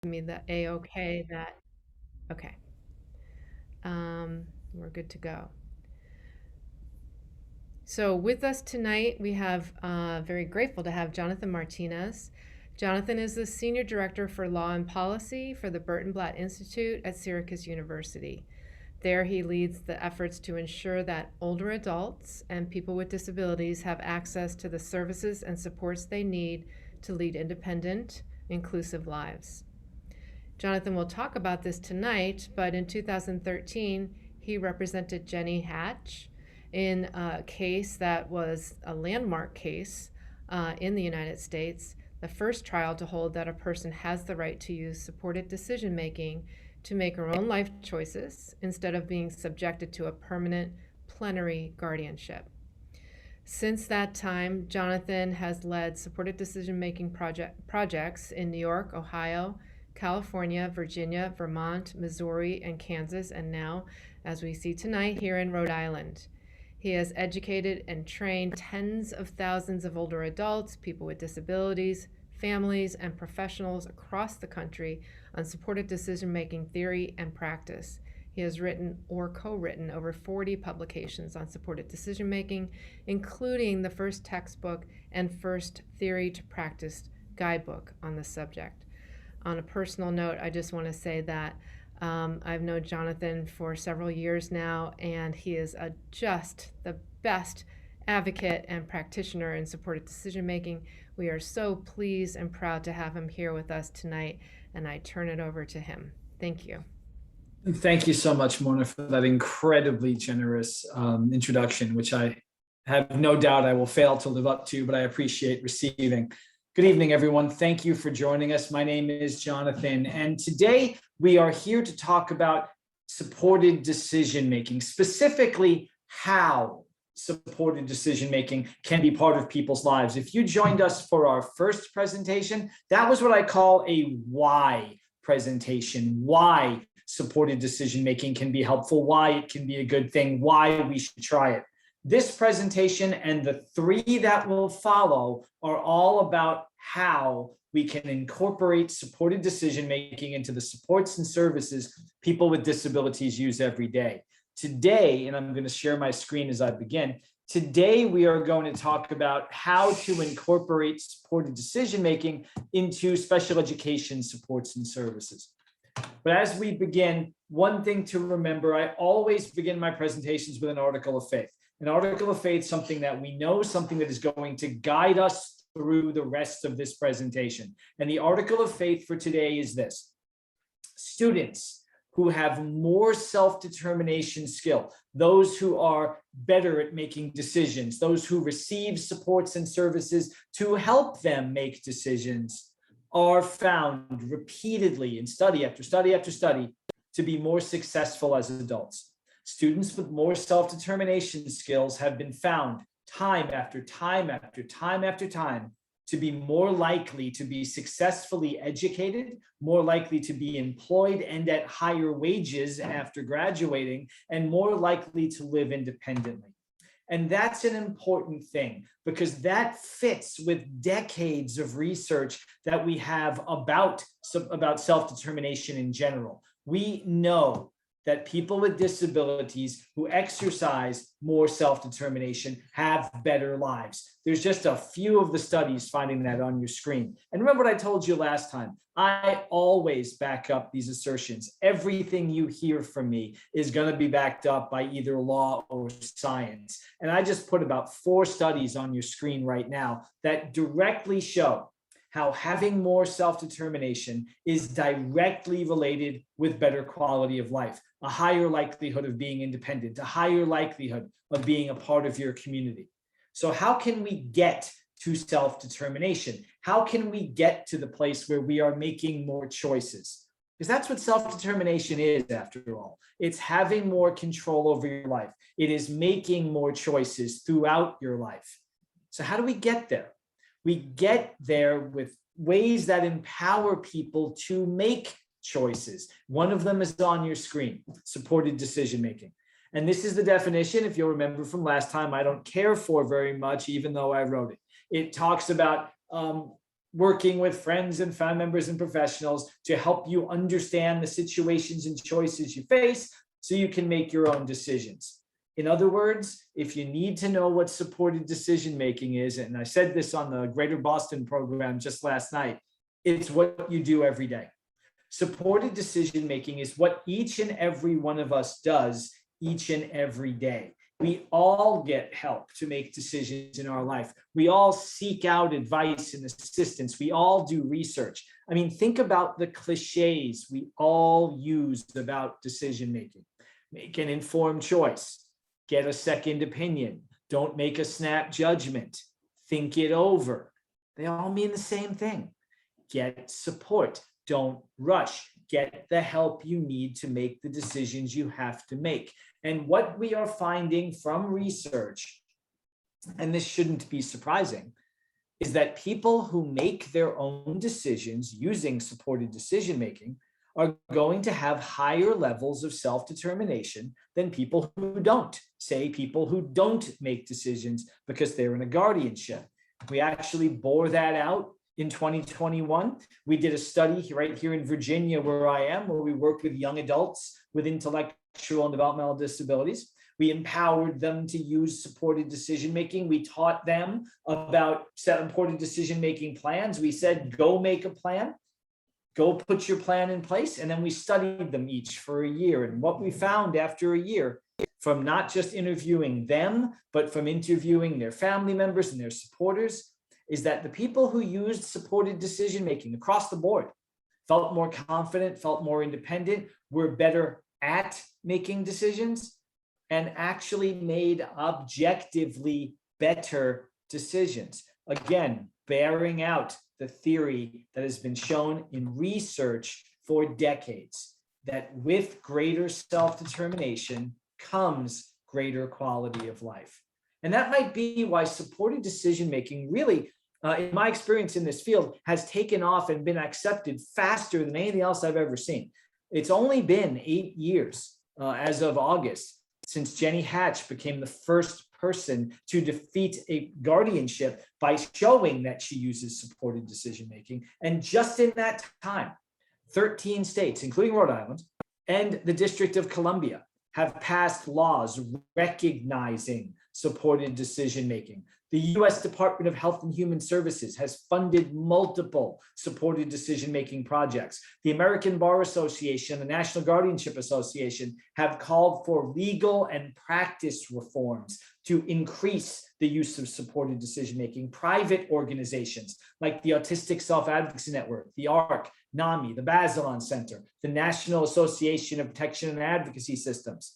Give me the A-OK that, okay. We're good to go. So with us tonight, we have, very grateful to have Jonathan Martinez. Jonathan is the Senior Director for Law and Policy for the Burton Blatt Institute at Syracuse University. There, he leads the efforts to ensure that older adults and people with disabilities have access to the services and supports they need to lead independent, inclusive lives. Jonathan will talk about this tonight, but in 2013, he represented Jenny Hatch in a case that was a landmark case in the United States, the first trial to hold that a person has the right to use supported decision making to make her own life choices instead of being subjected to a permanent plenary guardianship. Since that time, Jonathan has led supported decision-making projects in New York, Ohio, California, Virginia, Vermont, Missouri, and Kansas, and now, as we see tonight, here in Rhode Island. He has educated and trained tens of thousands of older adults, people with disabilities, families, and professionals across the country on supported decision-making theory and practice. He has written or co-written over 40 publications on supported decision-making, including the first textbook and first theory to practice guidebook on the subject. On a personal note, I just want to say that I've known Jonathan for several years now, and he is just the best advocate and practitioner in supported decision-making. We are so pleased and proud to have him here with us tonight, and I turn it over to him. Thank you. Thank you so much, Mona, for that incredibly generous introduction, which I have no doubt I will fail to live up to, but I appreciate receiving. Good evening, everyone. Thank you for joining us. My name is Jonathan, and today we are here to talk about supported decision-making, specifically how supported decision-making can be part of people's lives. If you joined us for our first presentation, that was what I call a why presentation. Why supported decision-making can be helpful, why it can be a good thing, why we should try it. This presentation and the three that will follow are all about how we can incorporate supported decision-making into the supports and services people with disabilities use every day. Today, and I'm going to share my screen as I begin, today we are going to talk about how to incorporate supported decision-making into special education supports and services. But as we begin, one thing to remember, I always begin my presentations with an article of faith. An article of faith, something that we know, something that is going to guide us through the rest of this presentation. And the article of faith for today is this: students who have more self-determination skill, those who are better at making decisions, those who receive supports and services to help them make decisions, are found repeatedly in study after study after study to be more successful as adults. Students with more self-determination skills have been found time after time after time after time to be more likely to be successfully educated, more likely to be employed and at higher wages after graduating, and more likely to live independently. And that's an important thing because that fits with decades of research that we have about self-determination in general. We know that people with disabilities who exercise more self-determination have better lives. There's just a few of the studies finding that on your screen. And remember what I told you last time, I always back up these assertions. Everything you hear from me is going to be backed up by either law or science. And I just put about 4 studies on your screen right now that directly show how having more self-determination is directly related with better quality of life, a higher likelihood of being independent, a higher likelihood of being a part of your community. So how can we get to self-determination? How can we get to the place where we are making more choices? Because that's what self-determination is, after all. It's having more control over your life. It is making more choices throughout your life. So how do we get there? We get there with ways that empower people to make choices. One of them is on your screen, supported decision-making. And this is the definition, if you'll remember from last time, I don't care for very much, even though I wrote it. It talks about working with friends and family members and professionals to help you understand the situations and choices you face so you can make your own decisions. In other words, if you need to know what supported decision-making is, and I said this on the Greater Boston program just last night, it's what you do every day. Supported decision-making is what each and every one of us does each and every day. We all get help to make decisions in our life. We all seek out advice and assistance. We all do research. I mean, think about the cliches we all use about decision-making. Make an informed choice. Get a second opinion. Don't make a snap judgment. Think it over. They all mean the same thing. Get support. Don't rush. Get the help you need to make the decisions you have to make. And what we are finding from research, and this shouldn't be surprising, is that people who make their own decisions using supported decision-making are going to have higher levels of self-determination than people who don't. Say people who don't make decisions because they're in a guardianship. We actually bore that out in 2021. We did a study right here in Virginia, where I am, where we worked with young adults with intellectual and developmental disabilities. We empowered them to use supported decision-making. We taught them about supported decision-making plans. We said, go make a plan. Go put your plan in place. And then we studied them each for a year. And what we found after a year, from not just interviewing them, but from interviewing their family members and their supporters, is that the people who used supported decision-making across the board felt more confident, felt more independent, were better at making decisions, and actually made objectively better decisions. Again, bearing out the theory that has been shown in research for decades, that with greater self-determination comes greater quality of life. And that might be why supported decision-making really, in my experience in this field, has taken off and been accepted faster than anything else I've ever seen. It's only been 8 years as of August since Jenny Hatch became the first person to defeat a guardianship by showing that she uses supported decision-making. And just in that time, 13 states, including Rhode Island and the District of Columbia, have passed laws recognizing supported decision-making. The U.S. Department of Health and Human Services has funded multiple supported decision-making projects. The American Bar Association, the National Guardianship Association have called for legal and practice reforms to increase the use of supported decision-making. Private organizations like the Autistic Self-Advocacy Network, the ARC, NAMI, the Bazelon Center, the National Association of Protection and Advocacy Systems,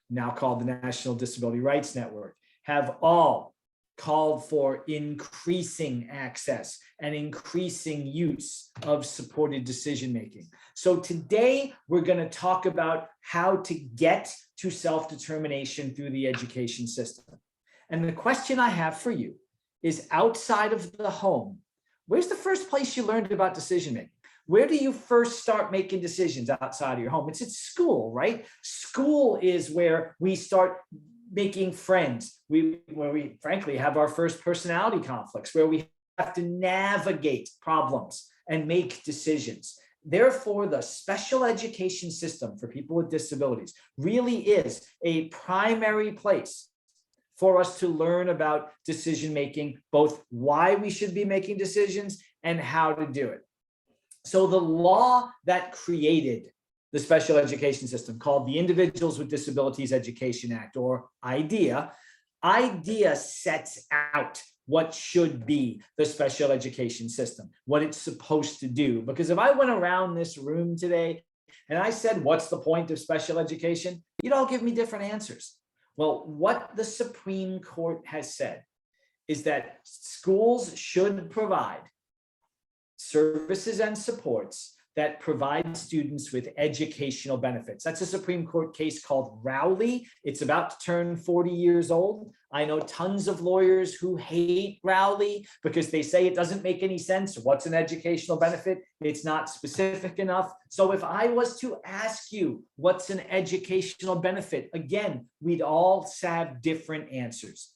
now called the National Disability Rights Network, have all called for increasing access and increasing use of supported decision-making. So today we're going to talk about how to get to self-determination through the education system. And the question I have for you is, outside of the home, where's the first place you learned about decision-making? Where do you first start making decisions outside of your home? It's at school, right? School is where we start making friends, where we frankly have our first personality conflicts, where we have to navigate problems and make decisions. Therefore, the special education system for people with disabilities really is a primary place for us to learn about decision-making, both why we should be making decisions and how to do it. So the law that created the special education system, called the Individuals with Disabilities Education Act, or IDEA, sets out what should be the special education system, what it's supposed to do. Because if I went around this room today and I said, what's the point of special education? You'd all give me different answers. Well, what the Supreme Court has said is that schools should provide services and supports that provide students with educational benefits. That's a Supreme Court case called Rowley. It's about to turn 40 years old. I know tons of lawyers who hate Rowley because they say it doesn't make any sense. What's an educational benefit? It's not specific enough. So if I was to ask you what's an educational benefit, again, we'd all have different answers.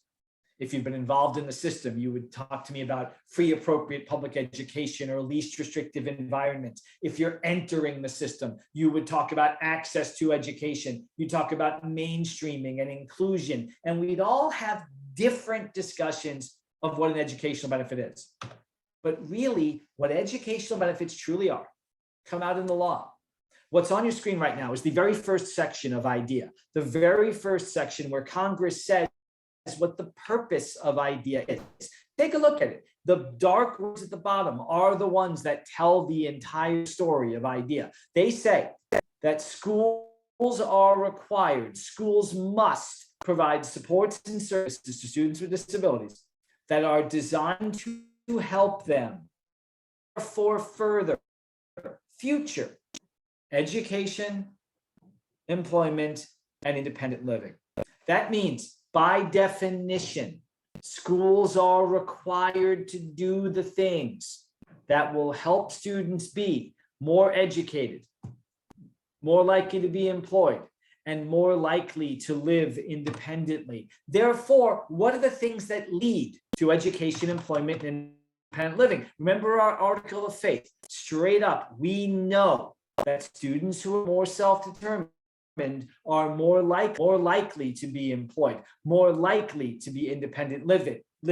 If you've been involved in the system, you would talk to me about free appropriate public education or least restrictive environments. If you're entering the system, you would talk about access to education. You talk about mainstreaming and inclusion, and we'd all have different discussions of what an educational benefit is. But really, what educational benefits truly are come out in the law. What's on your screen right now is the very first section of IDEA, the very first section where Congress says what the purpose of IDEA is. Take a look at it. The dark words at the bottom are the ones that tell the entire story of IDEA. They say that schools are required, schools must provide supports and services to students with disabilities that are designed to help them for further future education, employment, and independent living. That means, by definition, schools are required to do the things that will help students be more educated, more likely to be employed, and more likely to live independently. Therefore, what are the things that lead to education, employment, and independent living? Remember our article of faith. Straight up, we know that students who are more self-determined are more likely to be employed, more likely to be independent, live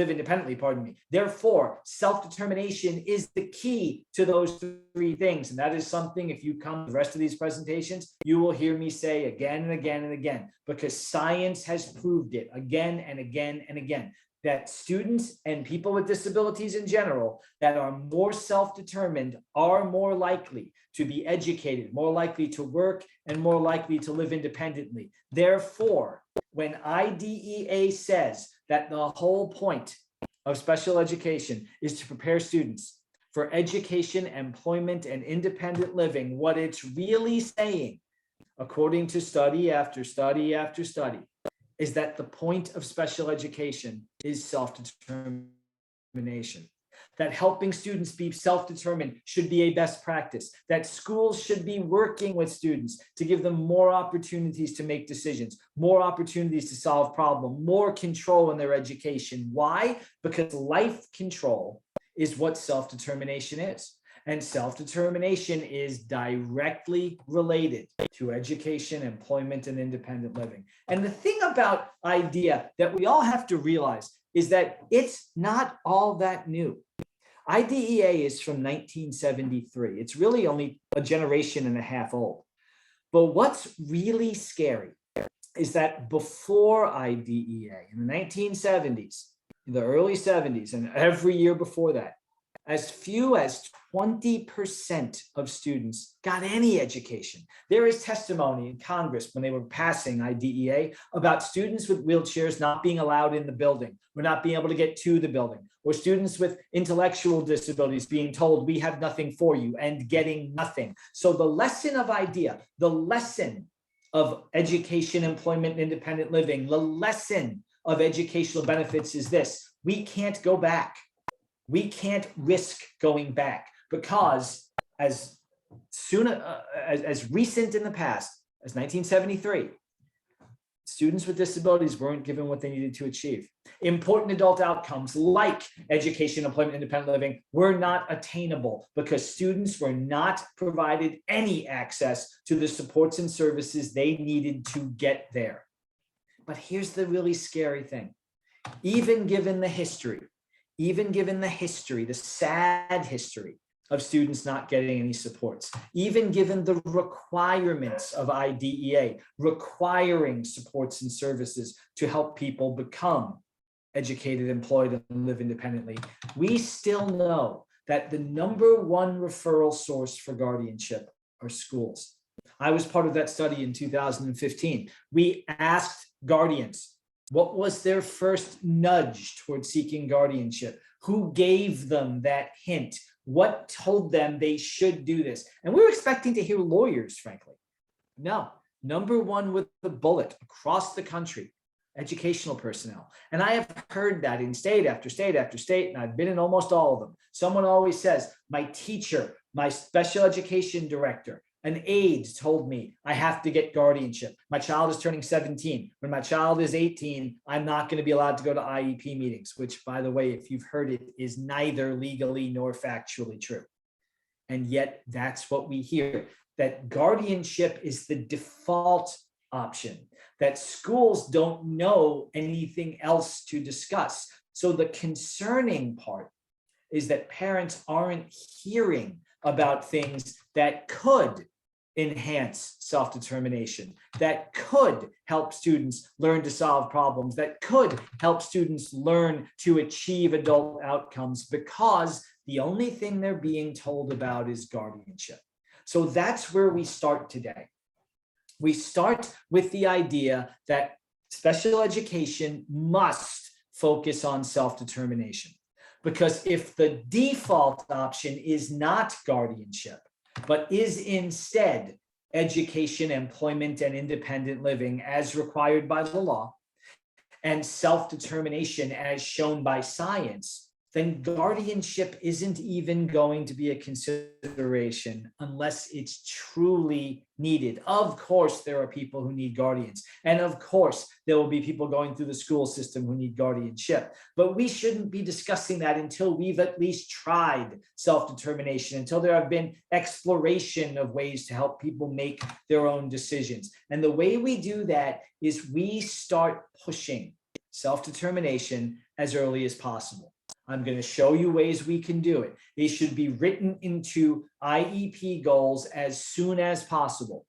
independently, Therefore, self-determination is the key to those three things. And that is something, if you come to the rest of these presentations, you will hear me say again and again and again, because science has proved it again and again and again, that students and people with disabilities in general that are more self-determined are more likely to be educated, more likely to work, and more likely to live independently. Therefore, when IDEA says that the whole point of special education is to prepare students for education, employment, and independent living, what it's really saying, according to study after study after study, is that the point of special education is self-determination. That helping students be self-determined should be a best practice, that schools should be working with students to give them more opportunities to make decisions, more opportunities to solve problems, more control in their education. Why? Because life control is what self-determination is. And self-determination is directly related to education, employment, and independent living. And the thing about IDEA that we all have to realize is that it's not all that new. IDEA is from 1973. It's really only a generation and a half old. But what's really scary is that before IDEA, in the 1970s, in the early 70s, and every year before that, as few as 20% of students got any education. There is testimony in Congress when they were passing IDEA about students with wheelchairs not being allowed in the building, or not being able to get to the building, or students with intellectual disabilities being told, we have nothing for you, and getting nothing. So the lesson of IDEA, the lesson of education, employment, and independent living, the lesson of educational benefits is this: we can't go back. We can't risk going back, because as recent in the past as 1973, students with disabilities weren't given what they needed to achieve. Important adult outcomes like education, employment, independent living were not attainable because students were not provided any access to the supports and services they needed to get there. But here's the really scary thing. Even given the history, the sad history of students not getting any supports, even given the requirements of IDEA, requiring supports and services to help people become educated, employed, and live independently, we still know that the #1 referral source for guardianship are schools. I was part of that study in 2015. We asked guardians, what was their first nudge towards seeking guardianship? Who gave them that hint? What told them they should do this? And we were expecting to hear lawyers, frankly. No, #1 with the bullet across the country, educational personnel. And I have heard that in state after state after state, and I've been in almost all of them. Someone always says, my teacher, my special education director, An aide told me I have to get guardianship. My child is turning 17. When my child is 18, I'm not going to be allowed to go to IEP meetings, which, by the way, if you've heard it, is neither legally nor factually true. And yet that's what we hear, that guardianship is the default option, that schools don't know anything else to discuss. So the concerning part is that parents aren't hearing about things that could enhance self-determination, that could help students learn to solve problems, that could help students learn to achieve adult outcomes, because the only thing they're being told about is guardianship. So that's where we start today. We start with the idea that special education must focus on self-determination. Because if the default option is not guardianship, but is instead education, employment, and independent living as required by the law, and self-determination as shown by science, then guardianship isn't even going to be a consideration unless it's truly needed. Of course, there are people who need guardians. And of course, there will be people going through the school system who need guardianship. But we shouldn't be discussing that until we've at least tried self-determination, until there have been exploration of ways to help people make their own decisions. And the way we do that is we start pushing self-determination as early as possible. I'm going to show you ways we can do it. They should be written into IEP goals as soon as possible.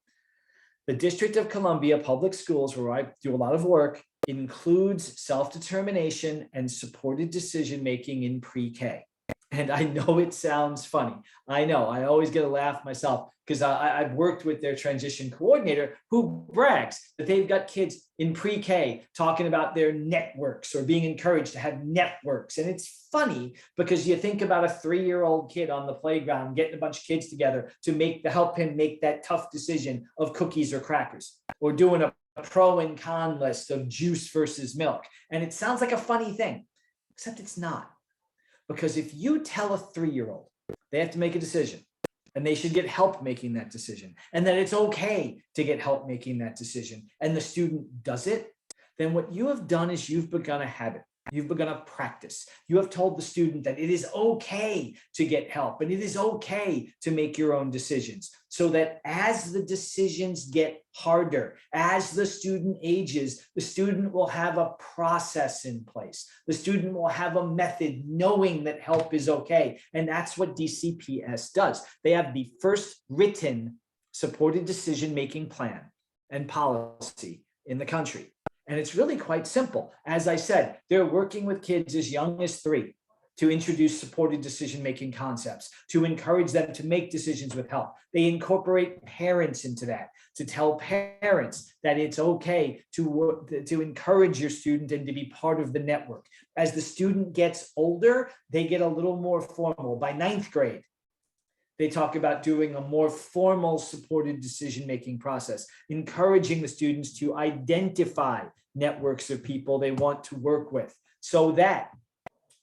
The District of Columbia Public Schools, where I do a lot of work, includes self-determination and supported decision-making in pre-K. And I know it sounds funny. I know, I always get a laugh myself because I've worked with their transition coordinator who brags that they've got kids in pre-K talking about their networks or being encouraged to have networks. And it's funny because you think about a 3-year-old kid on the playground getting a bunch of kids together to help him make that tough decision of cookies or crackers, or doing a pro and con list of juice versus milk. And it sounds like a funny thing, except it's not. Because if you tell a 3-year-old they have to make a decision and they should get help making that decision, and that it's okay to get help making that decision, and the student does it, then what you have done is you've begun a habit. You've begun a practice. You have told the student that it is okay to get help and it is okay to make your own decisions, so that as the decisions get harder, as the student ages, the student will have a process in place. The student will have a method knowing that help is okay. And that's what DCPS does. They have the first written supported decision-making plan and policy in the country. And it's really quite simple. As I said, they're working with kids as young as 3 to introduce supported decision-making concepts, to encourage them to make decisions with help. They incorporate parents into that, to tell parents that it's okay to encourage your student and to be part of the network. As the student gets older, they get a little more formal. By 9th grade, they talk about doing a more formal supported decision-making process, encouraging the students to identify networks of people they want to work with, so that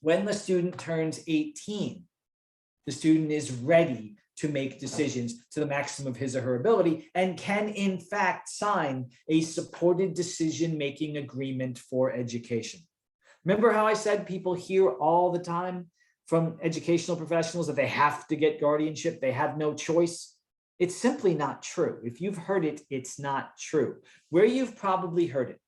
when the student turns 18, the student is ready to make decisions to the maximum of his or her ability and can, in fact, sign a supported decision-making agreement for education. Remember how I said people hear all the time from educational professionals that they have to get guardianship, they have no choice? It's simply not true. If you've heard it, it's not true. Where you've probably heard it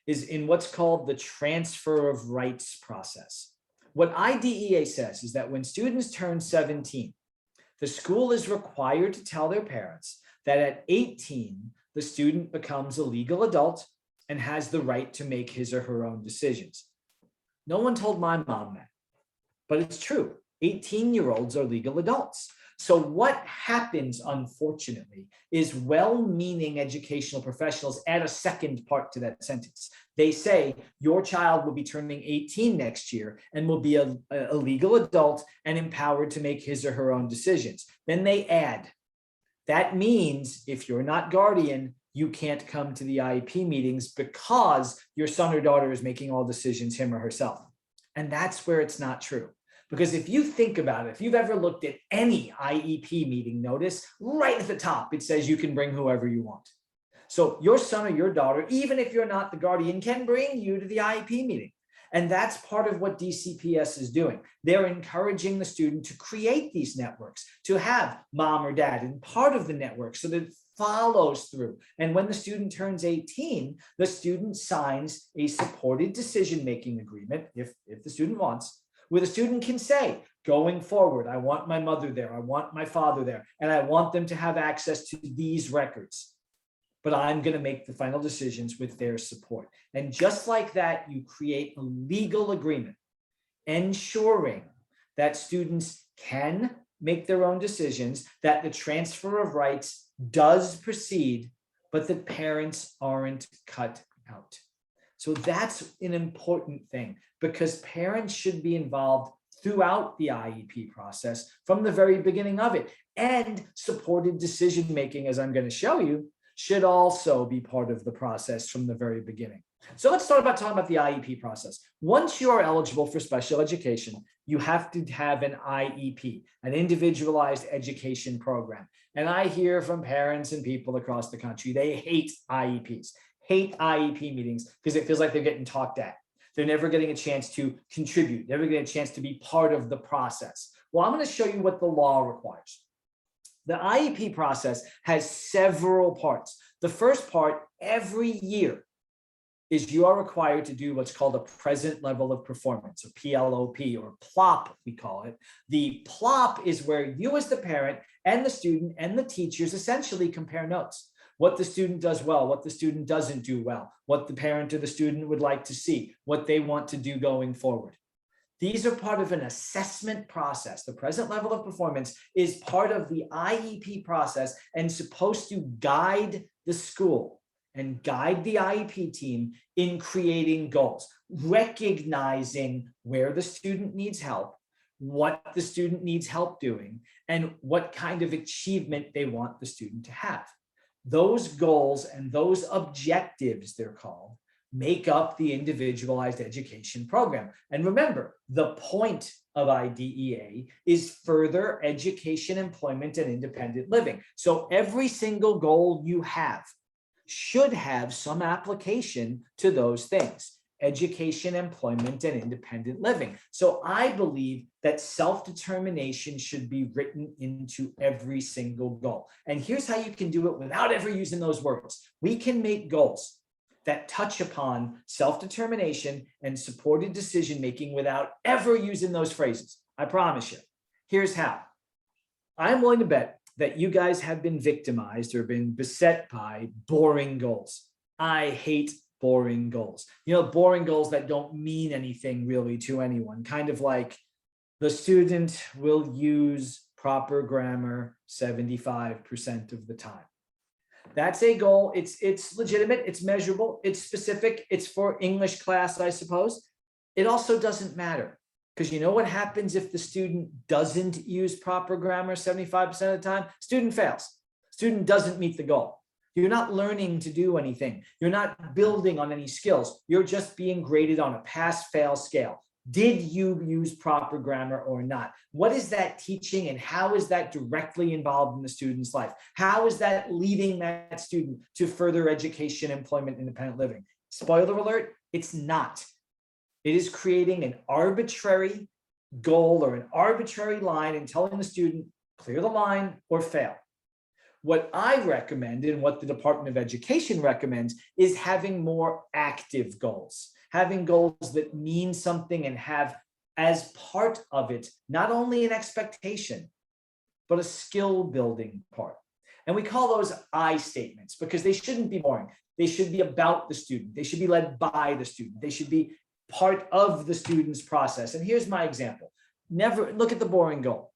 is in what's called the transfer of rights process. What IDEA says is that when students turn 17, the school is required to tell their parents that at 18, the student becomes a legal adult and has the right to make his or her own decisions. No one told my mom that. But it's true. 18-year-olds are legal adults. So what happens, unfortunately, is well-meaning educational professionals add a second part to that sentence. They say your child will be turning 18 next year and will be a legal adult and empowered to make his or her own decisions. Then they add, that means if you're not guardian, you can't come to the IEP meetings because your son or daughter is making all decisions him or herself. And that's where it's not true. Because if you think about it, if you've ever looked at any IEP meeting notice, right at the top, it says you can bring whoever you want. So your son or your daughter, even if you're not the guardian, can bring you to the IEP meeting. And that's part of what DCPS is doing. They're encouraging the student to create these networks, to have mom or dad in part of the network so that it follows through. And when the student turns 18, the student signs a supported decision-making agreement, if the student wants, where the student can say, going forward, I want my mother there, I want my father there, and I want them to have access to these records. But I'm going to make the final decisions with their support. And just like that, you create a legal agreement ensuring that students can make their own decisions, that the transfer of rights does proceed, but that parents aren't cut out. So that's an important thing, because parents should be involved throughout the IEP process from the very beginning of it. And supported decision-making, as I'm going to show you, should also be part of the process from the very beginning. So let's start about talking about the IEP process. Once you are eligible for special education, you have to have an IEP, an individualized education program. And I hear from parents and people across the country, they hate IEPs, hate IEP meetings because it feels like they're getting talked at. They're never getting a chance to contribute, never getting a chance to be part of the process. Well, I'm going to show you what the law requires. The IEP process has several parts. The first part, every year, is you are required to do what's called a present level of performance, or PLOP, or PLOP, we call it. The PLOP is where you as the parent and the student and the teachers essentially compare notes. What the student does well, what the student doesn't do well, what the parent or the student would like to see, what they want to do going forward. These are part of an assessment process. The present level of performance is part of the IEP process and supposed to guide the school and guide the IEP team in creating goals, recognizing where the student needs help, what the student needs help doing, and what kind of achievement they want the student to have. Those goals and those objectives, they're called, make up the individualized education program. And remember, the point of IDEA is further education, employment, and independent living. So every single goal you have should have some application to those things: education, employment, and independent living. So I believe that self-determination should be written into every single goal. And here's how you can do it without ever using those words. We can make goals that touch upon self-determination and supported decision-making without ever using those phrases. I promise you. Here's how. I'm willing to bet that you guys have been victimized or been beset by boring goals. I hate boring goals. You know, boring goals that don't mean anything really to anyone, kind of like the student will use proper grammar 75% of the time. That's a goal. It's legitimate, it's measurable, it's specific, it's for English class, I suppose. It also doesn't matter, because you know what happens if the student doesn't use proper grammar 75% of the time? Student fails. Student doesn't meet the goal. You're not learning to do anything. You're not building on any skills. You're just being graded on a pass-fail scale. Did you use proper grammar or not? What is that teaching, and how is that directly involved in the student's life? How is that leading that student to further education, employment, independent living? Spoiler alert, it's not. It is creating an arbitrary goal or an arbitrary line and telling the student, clear the line or fail. What I recommend, and what the Department of Education recommends, is having more active goals, having goals that mean something and have as part of it, not only an expectation, but a skill building part. And we call those I statements because they shouldn't be boring. They should be about the student. They should be led by the student. They should be part of the student's process. And here's my example. Never look at the boring goal.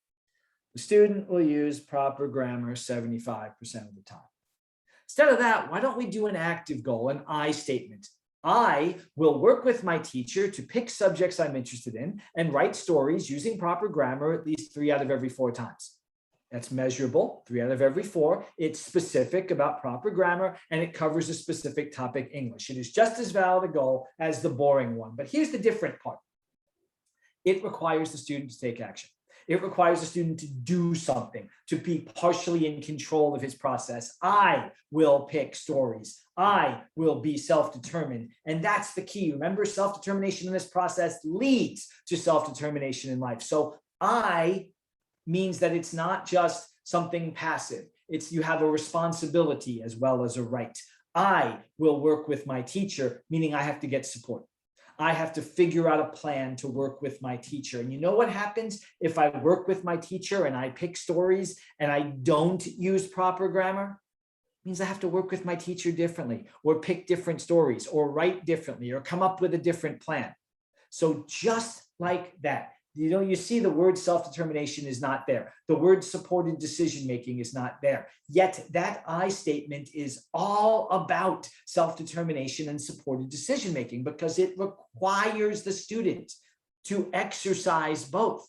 The student will use proper grammar 75% of the time. Instead of that, why don't we do an active goal, an I statement? I will work with my teacher to pick subjects I'm interested in and write stories using proper grammar at least 3 out of every 4 times. That's measurable, 3 out of every 4. It's specific about proper grammar, and it covers a specific topic, English. It is just as valid a goal as the boring one. But here's the different part. it requires the student to take action. It requires the student to do something, to be partially in control of his process. I will pick stories. I will be self-determined. And that's the key. Remember, self-determination in this process leads to self-determination in life. So I means that it's not just something passive. It's you have a responsibility as well as a right. I will work with my teacher, meaning I have to get support. I have to figure out a plan to work with my teacher. And you know what happens if I work with my teacher and I pick stories and I don't use proper grammar? It means I have to work with my teacher differently, or pick different stories, or write differently, or come up with a different plan. So just like that, you see the word self-determination is not there. The word supported decision-making is not there. Yet that I statement is all about self-determination and supported decision-making because it requires the student to exercise both.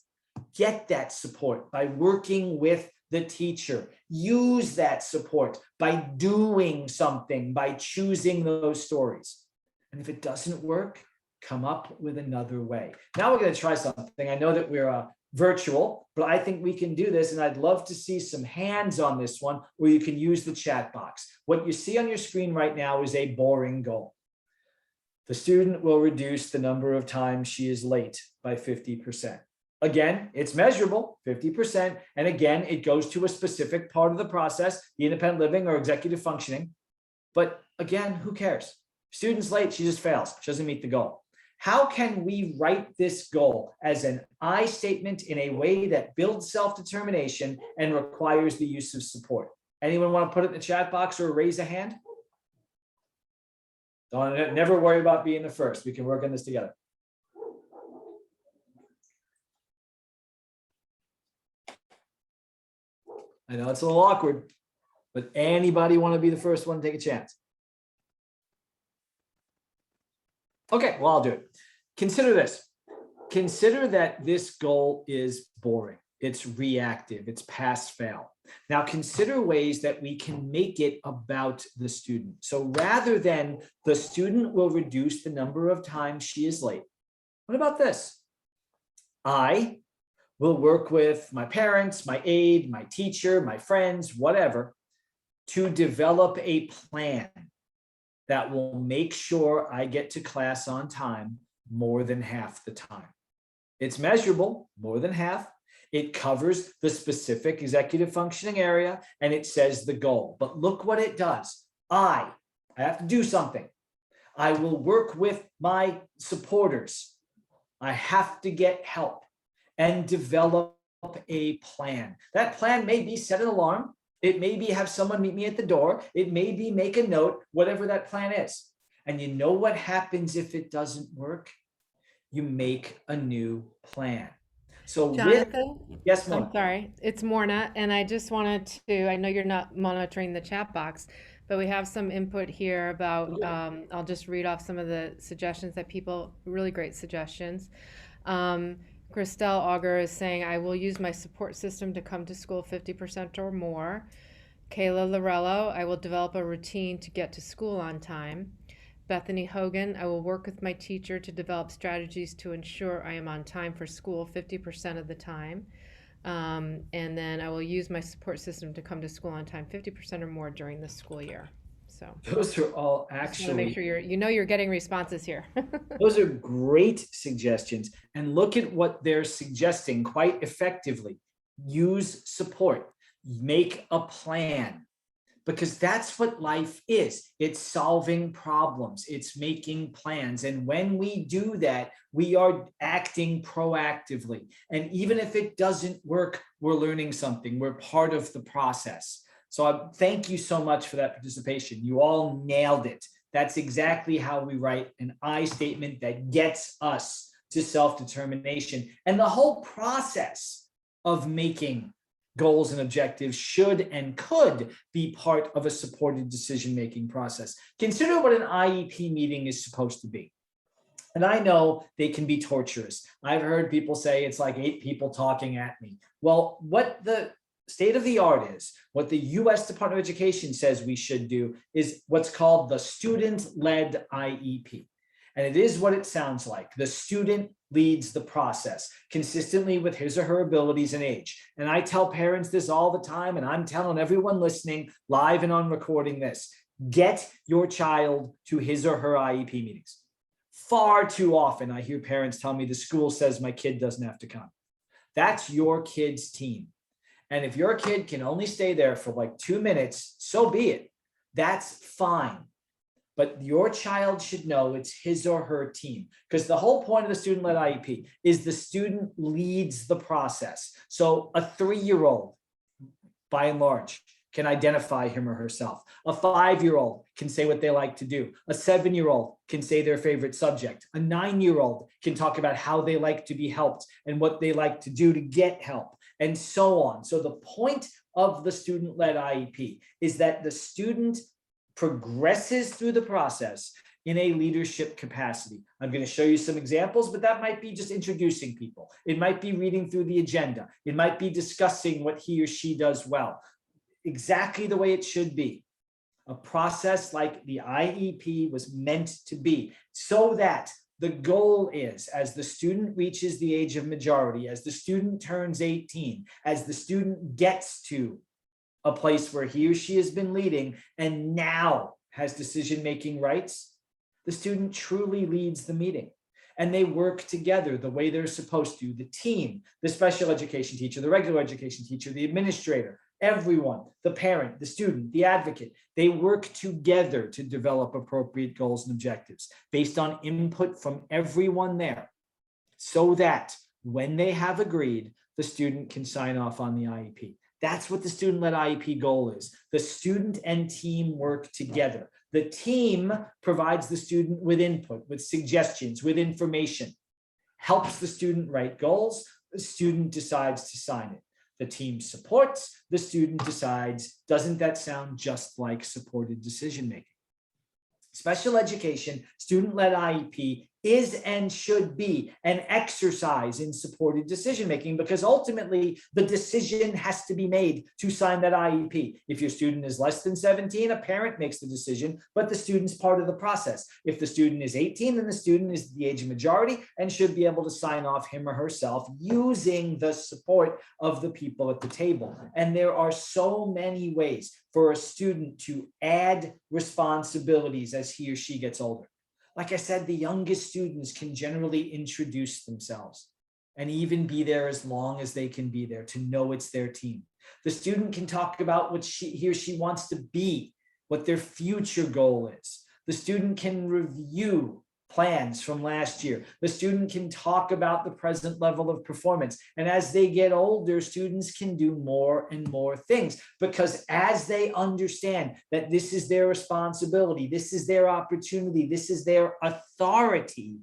Get that support by working with the teacher. Use that support by doing something, by choosing those stories. And if it doesn't work, come up with another way. Now we're going to try something. I know that we're virtual, but I think we can do this. And I'd love to see some hands on this one where you can use the chat box. What you see on your screen right now is a boring goal. The student will reduce the number of times she is late by 50%. Again, it's measurable, 50%. And again, it goes to a specific part of the process, the independent living or executive functioning. But again, who cares? Student's late, she just fails. She doesn't meet the goal. How can we write this goal as an I statement in a way that builds self-determination and requires the use of support? Anyone want to put it in the chat box or raise a hand? Don't never worry about being the first. We can work on this together. I know it's a little awkward, but anybody want to be the first one to take a chance? Okay, well, I'll do it. Consider this. Consider that this goal is boring. It's reactive. It's pass fail. Now consider ways that we can make it about the student. So rather than the student will reduce the number of times she is late, what about this? I will work with my parents, my aide, my teacher, my friends, whatever, to develop a plan that will make sure I get to class on time more than half the time. It's measurable, more than half. It covers the specific executive functioning area, and it says the goal. But look what it does. I have to do something. I will work with my supporters. I have to get help and develop a plan. That plan may be set an alarm. It may be have someone meet me at the door. It may be make a note, whatever that plan is. And you know what happens if it doesn't work? You make a new plan. So Jonathan, yes, Mona. I'm sorry, it's Morna, and I just wanted to, I know you're not monitoring the chat box, but we have some input here about, I'll just read off some of the suggestions that people, really great suggestions. Christelle Auger is saying, I will use my support system to come to school 50% or more. Kayla Lorello, I will develop a routine to get to school on time. Bethany Hogan, I will work with my teacher to develop strategies to ensure I am on time for school 50% of the time. And then I will use my support system to come to school on time 50% or more during the school year. So those are all actually, make sure you're getting responses here. Those are great suggestions. And look at what they're suggesting quite effectively. Use support, make a plan, because that's what life is. It's solving problems. It's making plans. And when we do that, we are acting proactively. And even if it doesn't work, we're learning something. We're part of the process. So thank you so much for that participation. You all nailed it. That's exactly how we write an I statement that gets us to self-determination. And the whole process of making goals and objectives should and could be part of a supported decision-making process. Consider what an IEP meeting is supposed to be. And I know they can be torturous. I've heard people say it's like 8 people talking at me. Well, what the state of the art is, what the US Department of Education says we should do is what's called the Student Led IEP. And it is what it sounds like. The student leads the process consistently with his or her abilities and age. And I tell parents this all the time, and I'm telling everyone listening live and on recording this, get your child to his or her IEP meetings. Far too often, I hear parents tell me the school says my kid doesn't have to come. That's your kid's team. And if your kid can only stay there for like 2 minutes, so be it. That's fine. But your child should know it's his or her team, because the whole point of the student-led IEP is the student leads the process. So a 3-year-old, by and large, can identify him or herself. A 5-year-old can say what they like to do. A 7-year-old can say their favorite subject. A 9-year-old can talk about how they like to be helped and what they like to do to get help, and so on. So the point of the student-led IEP is that the student progresses through the process in a leadership capacity. I'm going to show you some examples, but that might be just introducing people. It might be reading through the agenda. It might be discussing what he or she does well. Exactly the way it should be. A process like the IEP was meant to be, so that the goal is, as the student reaches the age of majority, as the student turns 18, as the student gets to a place where he or she has been leading and now has decision-making rights, the student truly leads the meeting. And they work together the way they're supposed to. The team, the special education teacher, the regular education teacher, the administrator, everyone, the parent, the student, the advocate, they work together to develop appropriate goals and objectives based on input from everyone there, so that when they have agreed, the student can sign off on the IEP. That's what the student-led IEP goal is. The student and team work together. The team provides the student with input, with suggestions, with information, helps the student write goals. The student decides to sign it. The team supports, the student decides, doesn't that sound just like supported decision-making? Special education, student-led IEP is and should be an exercise in supported decision-making, because ultimately the decision has to be made to sign that IEP. If your student is less than 17, a parent makes the decision, but the student's part of the process. If the student is 18, then the student is the age of majority and should be able to sign off him or herself using the support of the people at the table. And there are so many ways for a student to add responsibilities as he or she gets older. Like I said, the youngest students can generally introduce themselves and even be there as long as they can be there, to know it's their team. The student can talk about what he or she wants to be, what their future goal is. The student can review plans from last year. The student can talk about the present level of performance. And as they get older, students can do more and more things, because as they understand that this is their responsibility, this is their opportunity, this is their authority,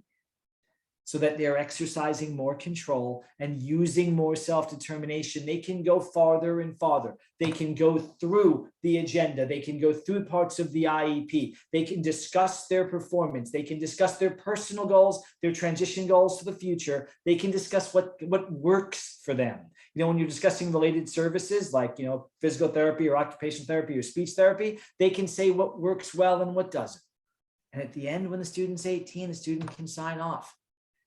so that they're exercising more control and using more self-determination, they can go farther and farther. They can go through the agenda. They can go through parts of the IEP. They can discuss their performance. They can discuss their personal goals, their transition goals for the future. They can discuss what works for them. You know, when you're discussing related services like, physical therapy or occupational therapy or speech therapy, they can say what works well and what doesn't. And at the end, when the student's 18, the student can sign off.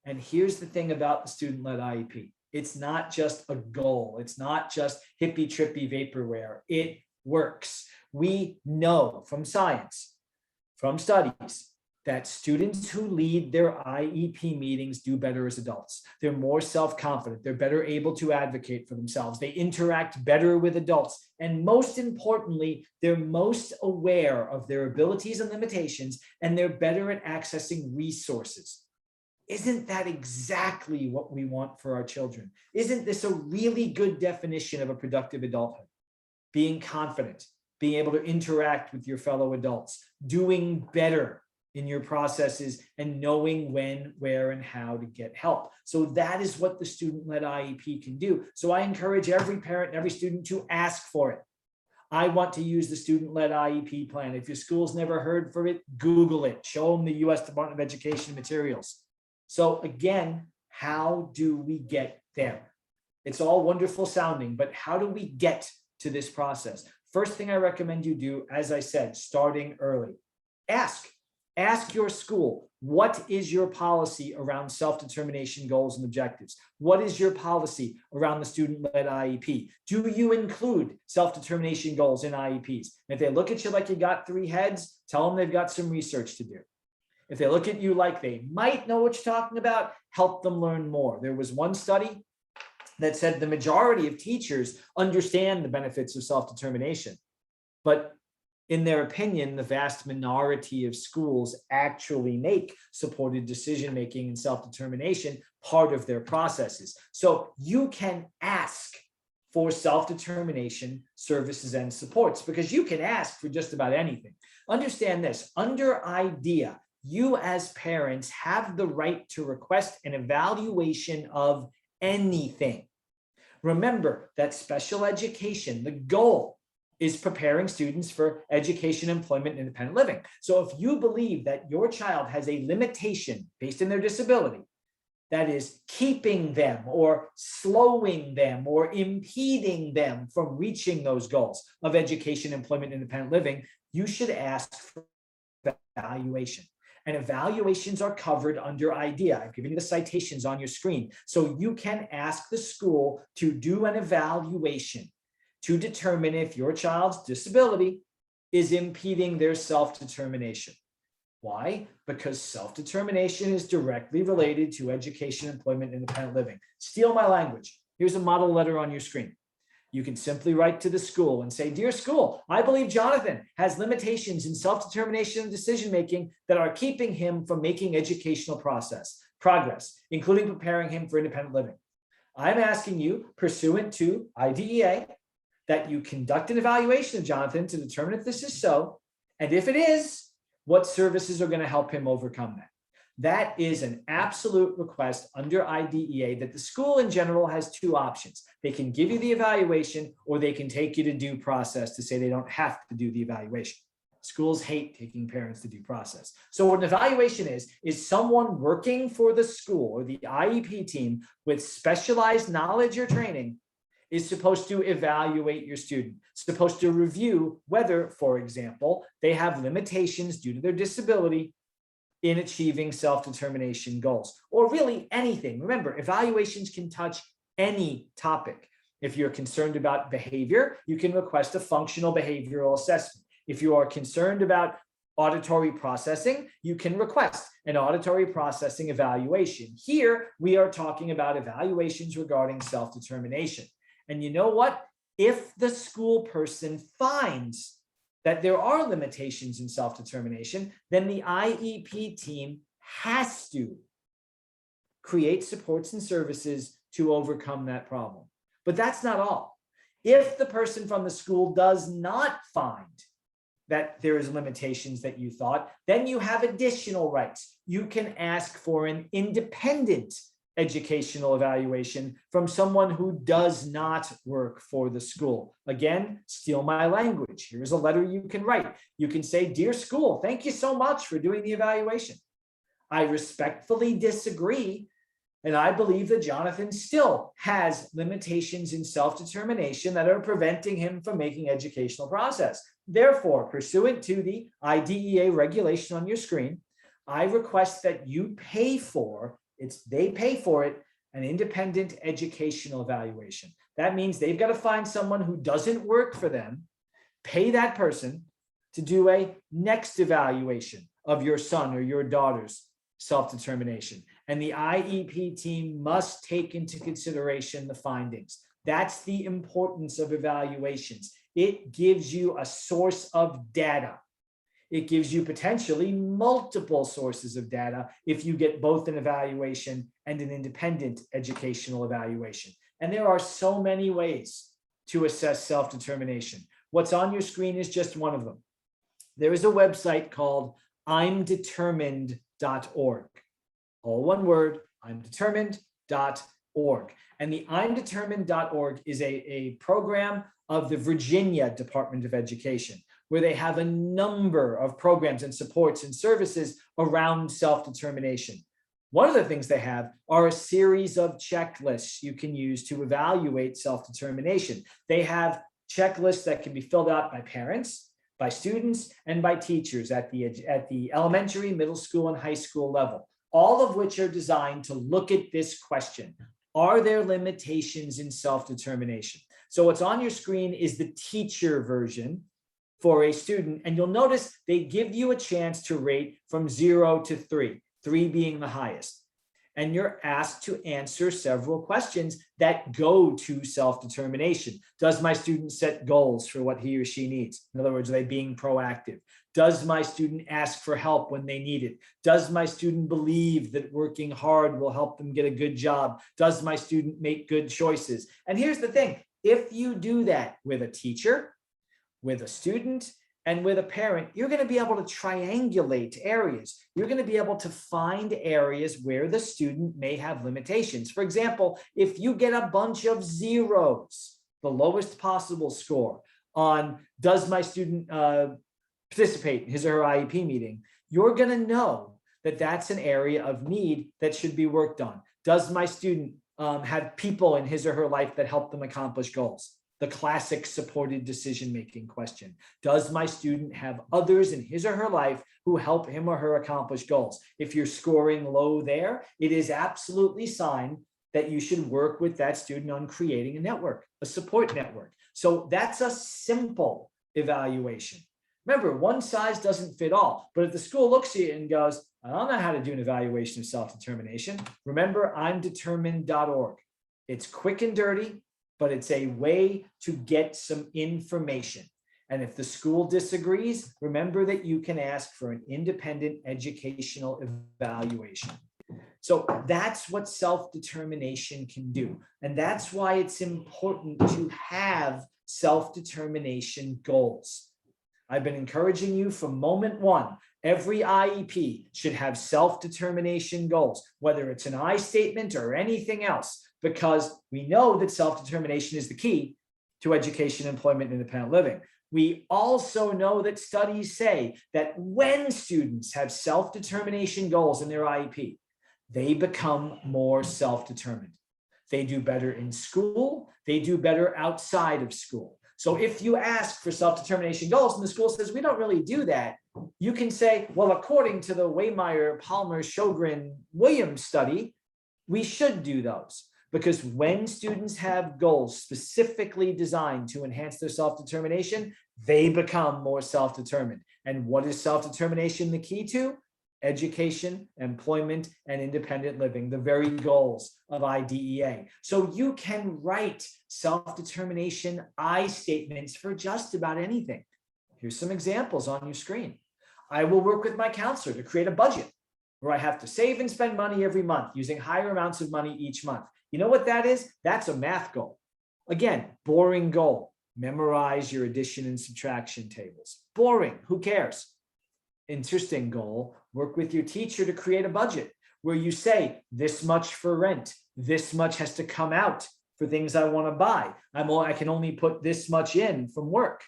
And here's the thing about the student-led IEP. It's not just a goal. It's not just hippy-trippy vaporware. It works. We know from science, from studies, that students who lead their IEP meetings do better as adults. They're more self-confident. They're better able to advocate for themselves. They interact better with adults. And most importantly, they're most aware of their abilities and limitations, and they're better at accessing resources. Isn't that exactly what we want for our children? Isn't this a really good definition of a productive adulthood? Being confident, being able to interact with your fellow adults, doing better in your processes, and knowing when, where, and how to get help. So that is what the student-led IEP can do. So I encourage every parent and every student to ask for it. I want to use the student-led IEP plan. If your school's never heard for it, Google it. Show them the U.S. Department of Education materials. So again, how do we get there? It's all wonderful sounding, but how do we get to this process? First thing I recommend you do, as I said, starting early. Ask Ask your school, what is your policy around self-determination goals and objectives? What is your policy around the student-led IEP? Do you include self-determination goals in IEPs? And if they look at you like you got three heads, tell them they've got some research to do. If they look at you like they might know what you're talking about, help them learn more. There was one study that said the majority of teachers understand the benefits of self-determination, but in their opinion, the vast minority of schools actually make supported decision-making and self-determination part of their processes. So you can ask for self-determination services and supports, because you can ask for just about anything. Understand this, under IDEA, you as parents have the right to request an evaluation of anything. Remember that special education, the goal is preparing students for education, employment, and independent living. So if you believe that your child has a limitation based on their disability that is keeping them or slowing them or impeding them from reaching those goals of education, employment, and independent living, you should ask for evaluation. And evaluations are covered under IDEA. I've given you the citations on your screen. So you can ask the school to do an evaluation to determine if your child's disability is impeding their self-determination. Why? Because self-determination is directly related to education, employment, and independent living. Steal my language. Here's a model letter on your screen. You can simply write to the school and say, dear school, I believe Jonathan has limitations in self-determination and decision-making that are keeping him from making educational progress, including preparing him for independent living. I'm asking you, pursuant to IDEA, that you conduct an evaluation of Jonathan to determine if this is so, and if it is, what services are going to help him overcome that. That is an absolute request under IDEA that the school in general has two options. They can give you the evaluation, or they can take you to due process to say they don't have to do the evaluation. Schools hate taking parents to due process. So what an evaluation is someone working for the school or the IEP team with specialized knowledge or training is supposed to evaluate your student, supposed to review whether, for example, they have limitations due to their disability in achieving self-determination goals, or really anything. Remember, evaluations can touch any topic. If you're concerned about behavior, you can request a functional behavioral assessment. If you are concerned about auditory processing, you can request an auditory processing evaluation. Here, we are talking about evaluations regarding self-determination. And you know what? If the school person finds that there are limitations in self-determination, then the IEP team has to create supports and services to overcome that problem. But that's not all. If the person from the school does not find that there is limitations that you thought, then you have additional rights. You can ask for an independent educational evaluation from someone who does not work for the school. Again, steal my language. Here's a letter you can write. You can say, dear school, thank you so much for doing the evaluation. I respectfully disagree, and I believe that Jonathan still has limitations in self-determination that are preventing him from making educational progress. Therefore, pursuant to the IDEA regulation on your screen, I request that you pay for they pay for it, an independent educational evaluation. That means they've got to find someone who doesn't work for them, pay that person to do a next evaluation of your son or your daughter's self-determination. And the IEP team must take into consideration the findings. That's the importance of evaluations. It gives you a source of data. It gives you potentially multiple sources of data if you get both an evaluation and an independent educational evaluation. And there are so many ways to assess self-determination. What's on your screen is just one of them. There is a website called imdetermined.org. All one word, imdetermined.org. And the imdetermined.org is a program of the Virginia Department of Education, where they have a number of programs and supports and services around self-determination. One of the things they have are a series of checklists you can use to evaluate self-determination. They have checklists that can be filled out by parents. by students and by teachers at the elementary, middle school, and high school level, all of which are designed to look at this question. Are there limitations in self-determination? So what's on your screen is the teacher version for a student, and you'll notice they give you a chance to rate from 0 to 3, 3 being the highest. And you're asked to answer several questions that go to self-determination. Does my student set goals for what he or she needs? In other words, are they being proactive? Does my student ask for help when they need it? Does my student believe that working hard will help them get a good job? Does my student make good choices? And here's the thing, if you do that with a teacher, with a student, and with a parent, you're going to be able to triangulate areas. You're going to be able to find areas where the student may have limitations. For example, if you get a bunch of zeros, the lowest possible score on does my student participate in his or her IEP meeting, you're going to know that that's an area of need that should be worked on. Does my student have people in his or her life that help them accomplish goals? The classic supported decision-making question. Does my student have others in his or her life who help him or her accomplish goals? If you're scoring low there, it is absolutely a sign that you should work with that student on creating a network, a support network. So that's a simple evaluation. Remember, one size doesn't fit all, but if the school looks at you and goes, I don't know how to do an evaluation of self-determination, remember, imdetermined.org. It's quick and dirty, but it's a way to get some information. And if the school disagrees, remember that you can ask for an independent educational evaluation. So that's what self-determination can do. And that's why it's important to have self-determination goals. I've been encouraging you from moment one. Every IEP should have self-determination goals, whether it's an I statement or anything else, because we know that self-determination is the key to education, employment, and independent living. We also know that studies say that when students have self-determination goals in their IEP, they become more self-determined. They do better in school, they do better outside of school. So if you ask for self-determination goals and the school says, we don't really do that, you can say, well, according to the Waymeyer, Palmer, Sjogren, Williams study, we should do those. Because when students have goals specifically designed to enhance their self-determination, they become more self-determined. And what is self-determination the key to? Education, employment, and independent living, the very goals of IDEA. So you can write self-determination I statements for just about anything. Here's some examples on your screen. I will work with my counselor to create a budget where I have to save and spend money every month using higher amounts of money each month. You know what that is? That's a math goal. Again, boring goal. Memorize your addition and subtraction tables. Boring, who cares? Interesting goal, work with your teacher to create a budget where you say this much for rent, this much has to come out for things I want to buy. I can only put this much in from work.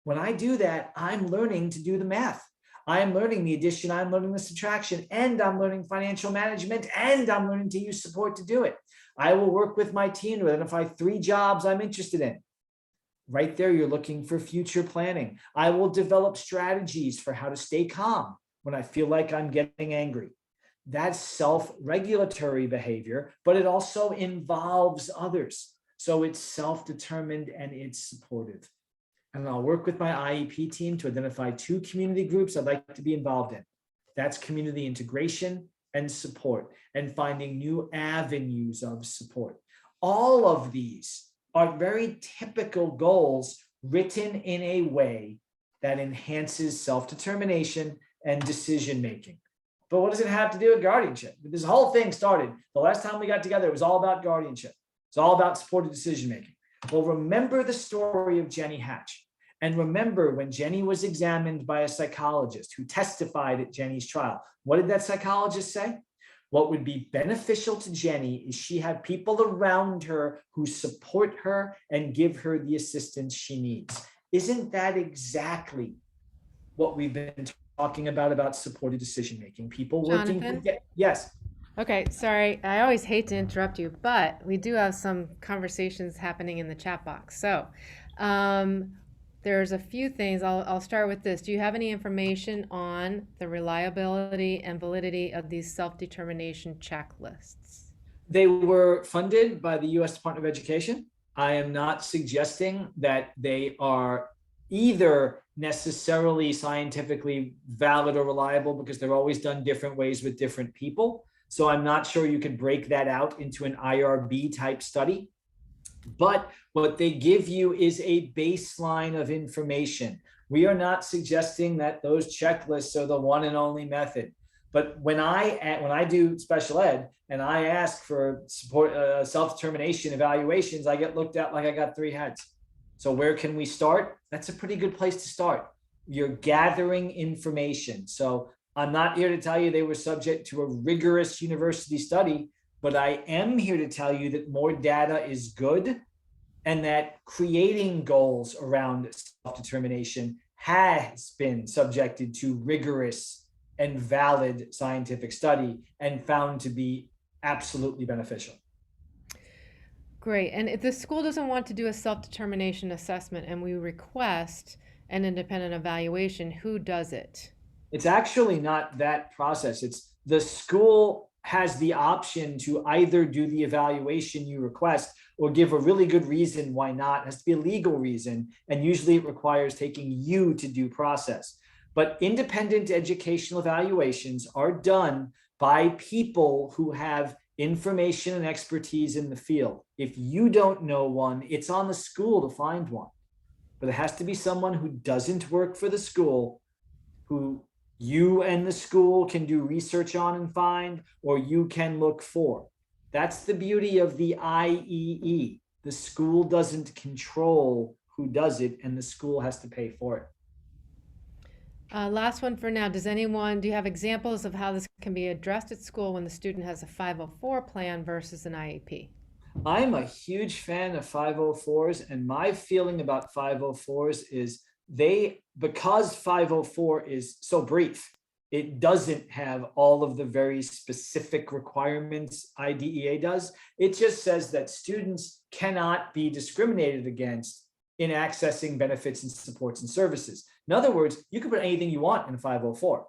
When I do that, I'm learning to do the math. I'm learning the addition, I'm learning the subtraction, and I'm learning financial management, and I'm learning to use support to do it. I will work with my team to identify 3 jobs I'm interested in. Right there, you're looking for future planning. I will develop strategies for how to stay calm when I feel like I'm getting angry. That's self-regulatory behavior, but it also involves others. So it's self-determined and it's supportive. And I'll work with my IEP team to identify 2 community groups I'd like to be involved in. That's community integration and support, and finding new avenues of support. All of these are very typical goals written in a way that enhances self-determination and decision-making. But what does it have to do with guardianship? This whole thing started, the last time we got together, it was all about guardianship. It's all about supported decision-making. Well, remember the story of Jenny Hatch. And remember when Jenny was examined by a psychologist who testified at Jenny's trial. What did that psychologist say? What would be beneficial to Jenny is she had people around her who support her and give her the assistance she needs. Isn't that exactly what we've been talking about supported decision-making? People working Jonathan? yes. Okay, sorry. I always hate to interrupt you, but we do have some conversations happening in the chat box. So, There's a few things. I'll start with this. Do you have any information on the reliability and validity of these self-determination checklists? They were funded by the US Department of Education. I am not suggesting that they are either necessarily scientifically valid or reliable, because they're always done different ways with different people. So I'm not sure you could break that out into an IRB type study. But what they give you is a baseline of information. We are not suggesting that those checklists are the one and only method. But when I do special ed and I ask for support self-determination evaluations, I get looked at like I got three heads. So where can we start? That's a pretty good place to start. You're gathering information. So I'm not here to tell you they were subject to a rigorous university study, but I am here to tell you that more data is good, and that creating goals around self-determination has been subjected to rigorous and valid scientific study and found to be absolutely beneficial. Great. And if the school doesn't want to do a self-determination assessment and we request an independent evaluation, who does it? It's actually not that process. It's the school has the option to either do the evaluation you request or give a really good reason why not. It has to be a legal reason, and usually it requires taking you to due process. But independent educational evaluations are done by people who have information and expertise in the field. If you don't know one, it's on the school to find one. But it has to be someone who doesn't work for the school, who you and the school can do research on and find, or you can look for. That's the beauty of the IEE. The school doesn't control who does it, and the school has to pay for it. Last one for now. Do you have examples of how this can be addressed at school when the student has a 504 plan versus an IEP? I'm a huge fan of 504s, and my feeling about 504s is because 504 is so brief, it doesn't have all of the very specific requirements IDEA does. It just says that students cannot be discriminated against in accessing benefits and supports and services. In other words, you can put anything you want in 504.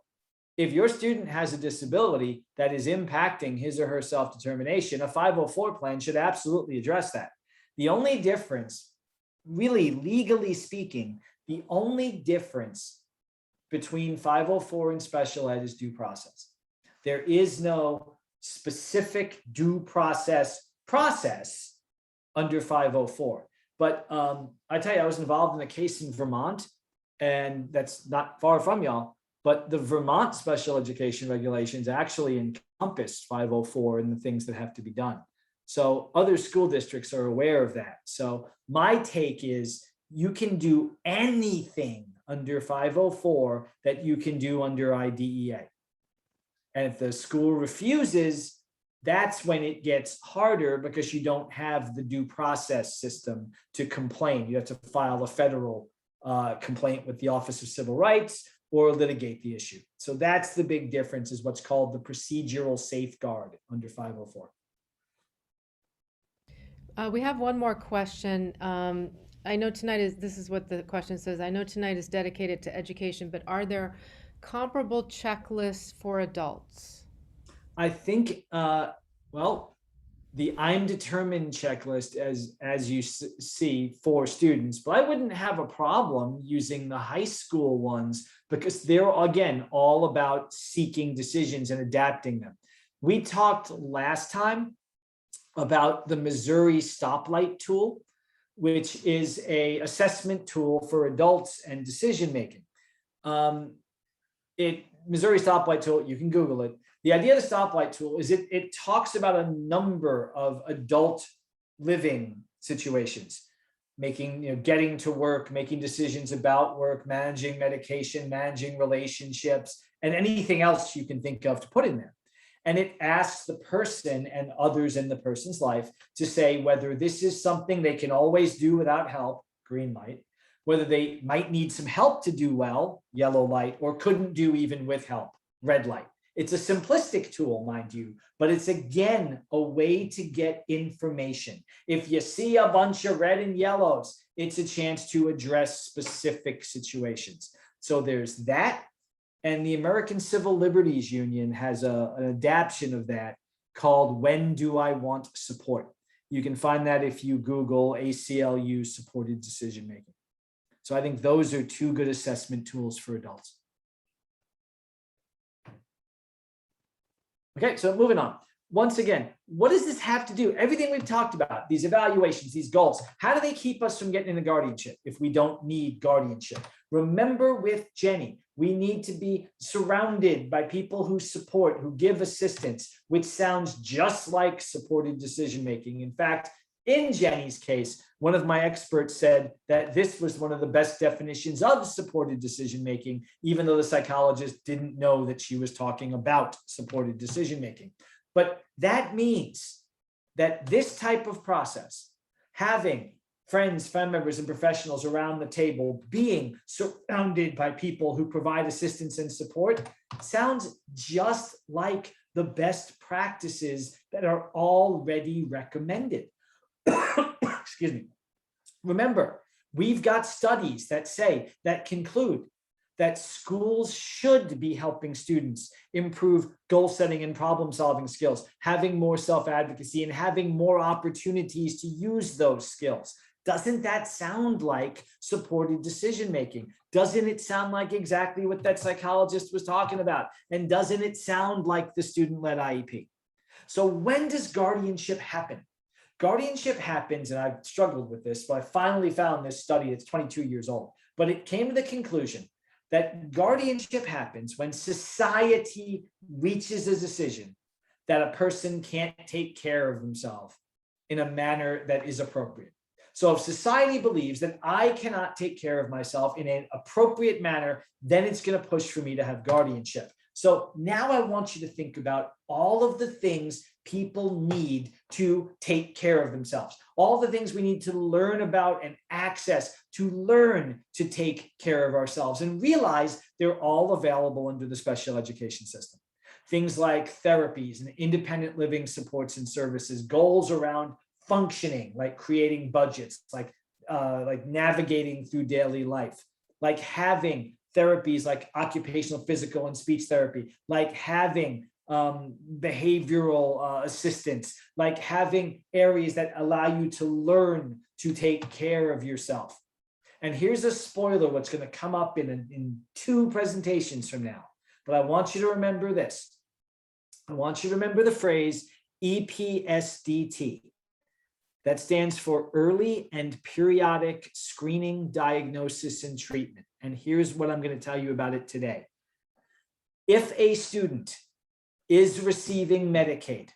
If your student has a disability that is impacting his or her self-determination, a 504 plan should absolutely address that. The only difference, really legally speaking, the only difference between 504 and special ed is due process. There is no specific due process under 504. But I tell you, I was involved in a case in Vermont, and that's not far from y'all, but the Vermont special education regulations actually encompass 504 and the things that have to be done. So other school districts are aware of that. So my take is you can do anything under 504 that you can do under IDEA. And if the school refuses, that's when it gets harder, because you don't have the due process system to complain. You have to file a federal complaint with the Office of Civil Rights or litigate the issue. So that's the big difference, is what's called the procedural safeguard under 504. We have one more question. I know this is what the question says. I know tonight is dedicated to education, but are there comparable checklists for adults? I think, well, the I'm determined checklist, as you see, for students, but I wouldn't have a problem using the high school ones, because they're, again, all about seeking decisions and adapting them. We talked last time about the Missouri Stoplight tool, which is an assessment tool for adults and decision making. Missouri Stoplight tool, you can Google it. The idea of the Stoplight tool is it talks about a number of adult living situations, getting to work, making decisions about work, managing medication, managing relationships, and anything else you can think of to put in there. And it asks the person and others in the person's life to say whether this is something they can always do without help, green light, whether they might need some help to do well, yellow light, or couldn't do even with help, red light. It's a simplistic tool, mind you, but it's again a way to get information. If you see a bunch of red and yellows, it's a chance to address specific situations. So there's that. And the American Civil Liberties Union has an adaptation of that called When Do I Want Support? You can find that if you Google ACLU supported decision making. So I think those are two good assessment tools for adults. Okay, so moving on. Once again, what does this have to do? Everything we've talked about, these evaluations, these goals, how do they keep us from getting into guardianship if we don't need guardianship? Remember with Jenny, we need to be surrounded by people who support, who give assistance, which sounds just like supported decision-making. In fact, in Jenny's case, one of my experts said that this was one of the best definitions of supported decision-making, even though the psychologist didn't know that she was talking about supported decision-making. But that means that this type of process, having friends, family members, and professionals around the table, being surrounded by people who provide assistance and support, sounds just like the best practices that are already recommended. Excuse me. Remember, we've got studies that conclude that schools should be helping students improve goal setting and problem solving skills, having more self-advocacy, and having more opportunities to use those skills. Doesn't that sound like supported decision making? Doesn't it sound like exactly what that psychologist was talking about? And doesn't it sound like the student-led IEP? So when does guardianship happen? Guardianship happens, and I've struggled with this, but I finally found this study that's 22 years old, but it came to the conclusion that guardianship happens when society reaches a decision that a person can't take care of themselves in a manner that is appropriate. So if society believes that I cannot take care of myself in an appropriate manner, then it's going to push for me to have guardianship. So now I want you to think about all of the things people need to take care of themselves, all the things we need to learn about and access to learn to take care of ourselves, and realize they're all available under the special education system. Things like therapies and independent living supports and services, goals around functioning, like creating budgets, like navigating through daily life, like having therapies like occupational, physical, and speech therapy, like having behavioral assistance, like having areas that allow you to learn to take care of yourself. And here's a spoiler, what's going to come up in 2 presentations from now. But I want you to remember this. I want you to remember the phrase EPSDT. That stands for Early and Periodic Screening, Diagnosis, and Treatment. And here's what I'm going to tell you about it today. If a student is receiving Medicaid,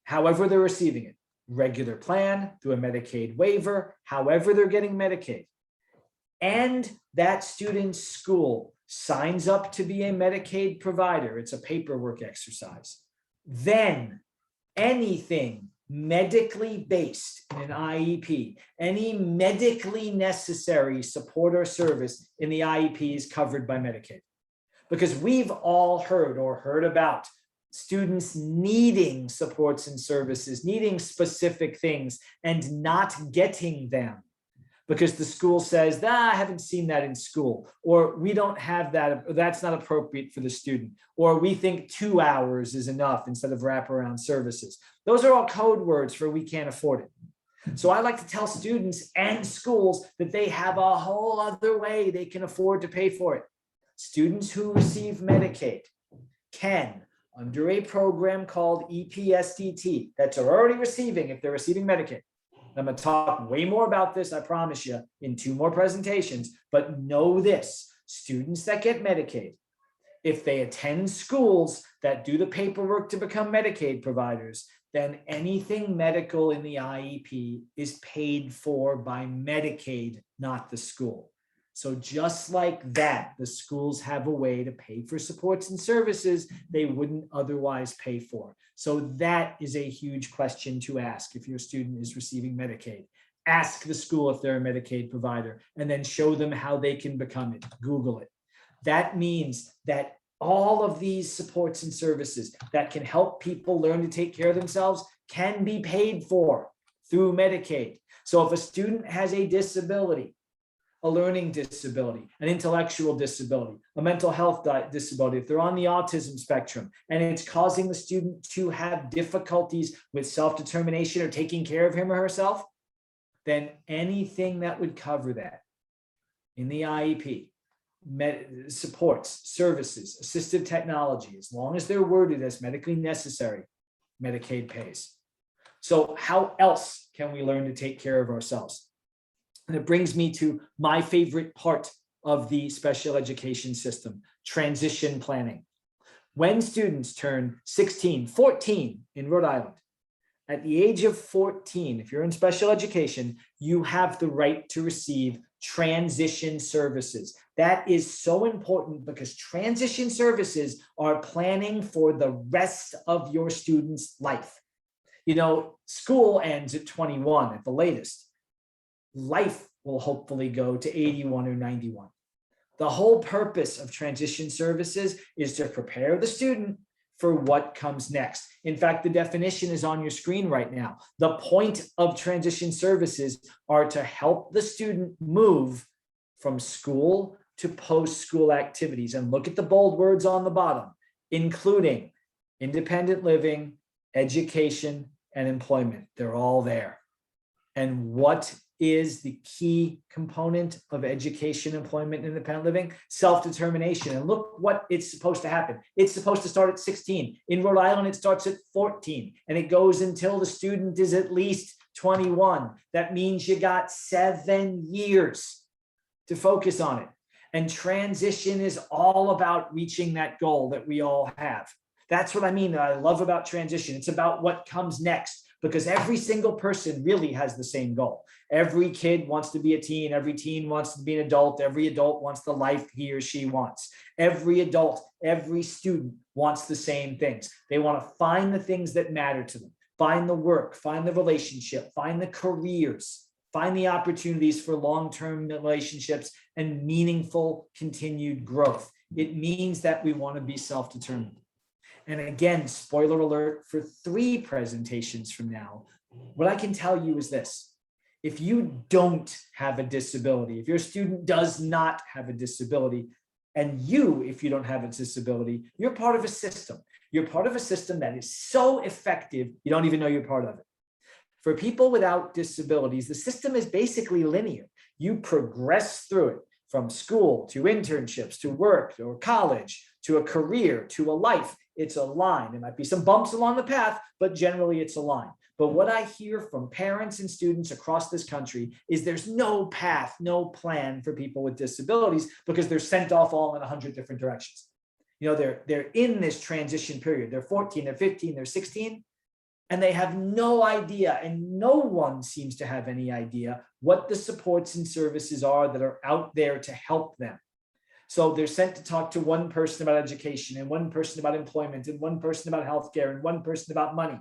however they're receiving it, regular plan, through a Medicaid waiver, however they're getting Medicaid, and that student's school signs up to be a Medicaid provider, it's a paperwork exercise, then anything medically based in an IEP, any medically necessary support or service in the IEP is covered by Medicaid. Because we've all heard about students needing supports and services, needing specific things and not getting them because the school says, I haven't seen that in school, or we don't have that, or that's not appropriate for the student, or we think 2 hours is enough instead of wraparound services. Those are all code words for we can't afford it. So I like to tell students and schools that they have a whole other way they can afford to pay for it. Students who receive Medicaid can, under a program called EPSDT, that are already receiving, if they're receiving Medicaid. I'm going to talk way more about this, I promise you, in 2 more presentations, but know this, students that get Medicaid, if they attend schools that do the paperwork to become Medicaid providers, then anything medical in the IEP is paid for by Medicaid, not the school. So just like that, the schools have a way to pay for supports and services they wouldn't otherwise pay for. So that is a huge question to ask if your student is receiving Medicaid. Ask the school if they're a Medicaid provider and then show them how they can become it. Google it. That means that all of these supports and services that can help people learn to take care of themselves can be paid for through Medicaid. So if a student has a disability, a learning disability, an intellectual disability, a mental health disability, if they're on the autism spectrum and it's causing the student to have difficulties with self-determination or taking care of him or herself, then anything that would cover that in the IEP, supports, services, assistive technology, as long as they're worded as medically necessary, Medicaid pays. So how else can we learn to take care of ourselves? And it brings me to my favorite part of the special education system, transition planning. When students turn 16, 14 in Rhode Island, at the age of 14, if you're in special education, you have the right to receive transition services. That is so important because transition services are planning for the rest of your student's life. You know, school ends at 21 at the latest. Life will hopefully go to 81 or 91. The whole purpose of transition services is to prepare the student for what comes next. In fact, the definition is on your screen right now. The point of transition services are to help the student move from school to post-school activities. And look at the bold words on the bottom, including independent living, education, and employment. They're all there. And what is the key component of education, employment, and independent living? Self-determination. And look what it's supposed to happen. It's supposed to start at 16. In Rhode Island, it starts at 14, and it goes until the student is at least 21. That means you got 7 years to focus on it. And transition is all about reaching that goal that we all have. That's what I mean that I love about transition. It's about what comes next, because every single person really has the same goal. Every kid wants to be a teen. Every teen wants to be an adult. Every adult wants the life he or she wants. Every adult, every student wants the same things. They want to find the things that matter to them, find the work, find the relationship, find the careers, find the opportunities for long-term relationships and meaningful continued growth. It means that we want to be self-determined. And again, spoiler alert, for 3 presentations from now, what I can tell you is this. If you don't have a disability, if your student does not have a disability, and you, if you don't have a disability, you're part of a system. You're part of a system that is so effective, you don't even know you're part of it. For people without disabilities, the system is basically linear. You progress through it from school to internships, to work, or college, to a career, to a life. It's a line. There might be some bumps along the path, but generally it's a line. But what I hear from parents and students across this country is there's no path, no plan for people with disabilities because they're sent off all in 100 different directions. You know, they're in this transition period. They're 14, they're 15, they're 16, and they have no idea, and no one seems to have any idea what the supports and services are that are out there to help them. So they're sent to talk to one person about education and one person about employment and one person about healthcare and one person about money.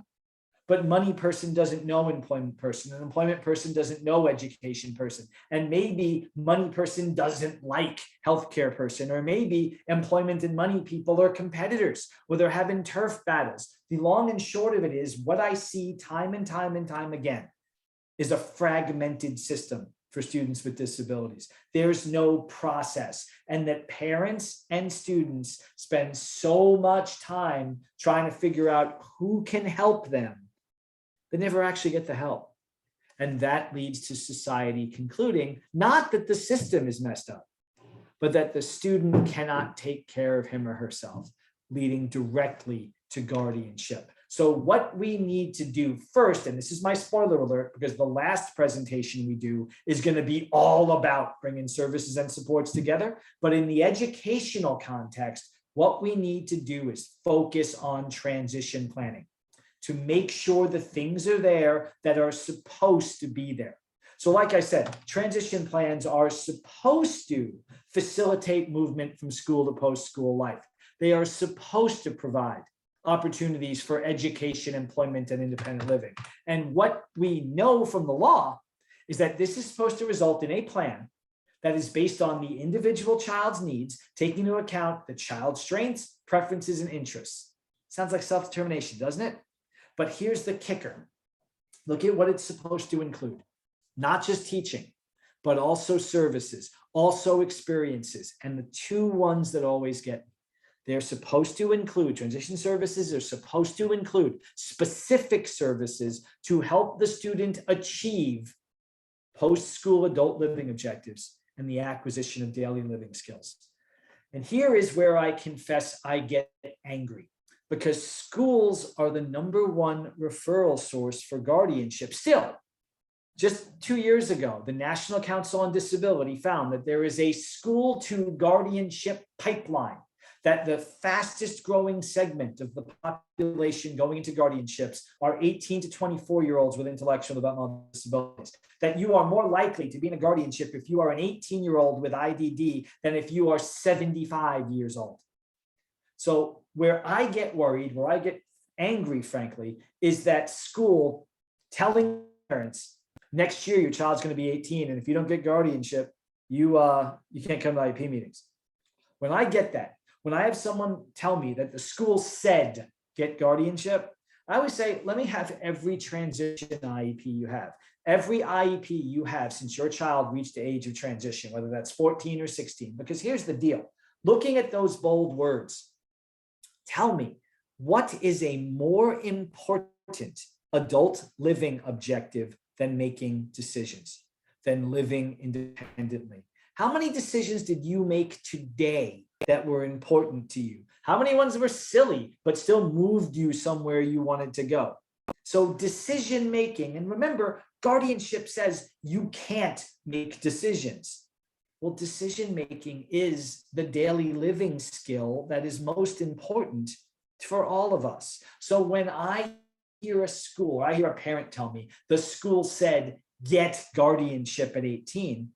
But money person doesn't know employment person, and employment person doesn't know education person. And maybe money person doesn't like healthcare person, or maybe employment and money people are competitors or they're having turf battles. The long and short of it is what I see time and time and time again is a fragmented system for students with disabilities. There's no process, and that parents and students spend so much time trying to figure out who can help them. They never actually get the help. And that leads to society concluding not that the system is messed up, but that the student cannot take care of him or herself, leading directly to guardianship. So what we need to do first, and this is my spoiler alert, because the last presentation we do is going to be all about bringing services and supports together. But in the educational context, what we need to do is focus on transition planning to make sure the things are there that are supposed to be there. So like I said, transition plans are supposed to facilitate movement from school to post-school life. They are supposed to provide opportunities for education, employment, and independent living. And what we know from the law is that this is supposed to result in a plan that is based on the individual child's needs, taking into account the child's strengths, preferences, and interests. Sounds like self-determination, doesn't it? But here's the kicker. Look at what it's supposed to include. Not just teaching, but also services, also experiences. And the two ones that always get me. They're supposed to include transition services, are supposed to include specific services to help the student achieve post-school adult living objectives and the acquisition of daily living skills. And here is where I confess I get angry, because schools are the #1 referral source for guardianship. Still, just 2 years ago, the National Council on Disability found that there is a school to guardianship pipeline, that the fastest growing segment of the population going into guardianships are 18 to 24-year-olds with intellectual and developmental disabilities, that you are more likely to be in a guardianship if you are an 18-year-old with IDD than if you are 75 years old. So where I get worried, where I get angry, frankly, is that school telling parents, next year your child's going to be 18, and if you don't get guardianship, you can't come to IEP meetings. When I get that, when I have someone tell me that the school said get guardianship, I always say, let me have every transition IEP you have. Every IEP you have since your child reached the age of transition, whether that's 14 or 16. Because here's the deal. Looking at those bold words, tell me, what is a more important adult living objective than making decisions, than living independently? How many decisions did you make today that were important to you? How many ones were silly, but still moved you somewhere you wanted to go? So decision making, and remember, guardianship says you can't make decisions. Well, decision making is the daily living skill that is most important for all of us. So when I hear a school, I hear a parent tell me the school said get guardianship at 18,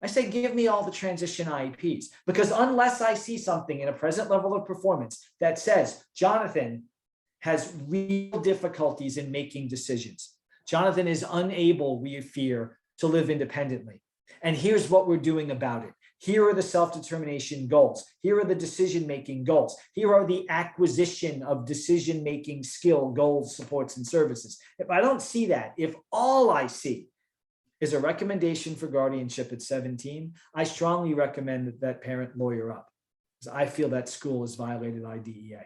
I say, give me all the transition IEPs, because unless I see something in a present level of performance that says Jonathan has real difficulties in making decisions, Jonathan is unable, we fear, to live independently. And here's what we're doing about it. Here are the self-determination goals. Here are the decision-making goals. Here are the acquisition of decision-making skill goals, supports, and services. If I don't see that, if all I see is a recommendation for guardianship at 17, I strongly recommend that parent lawyer up, because I feel that school has violated IDEA.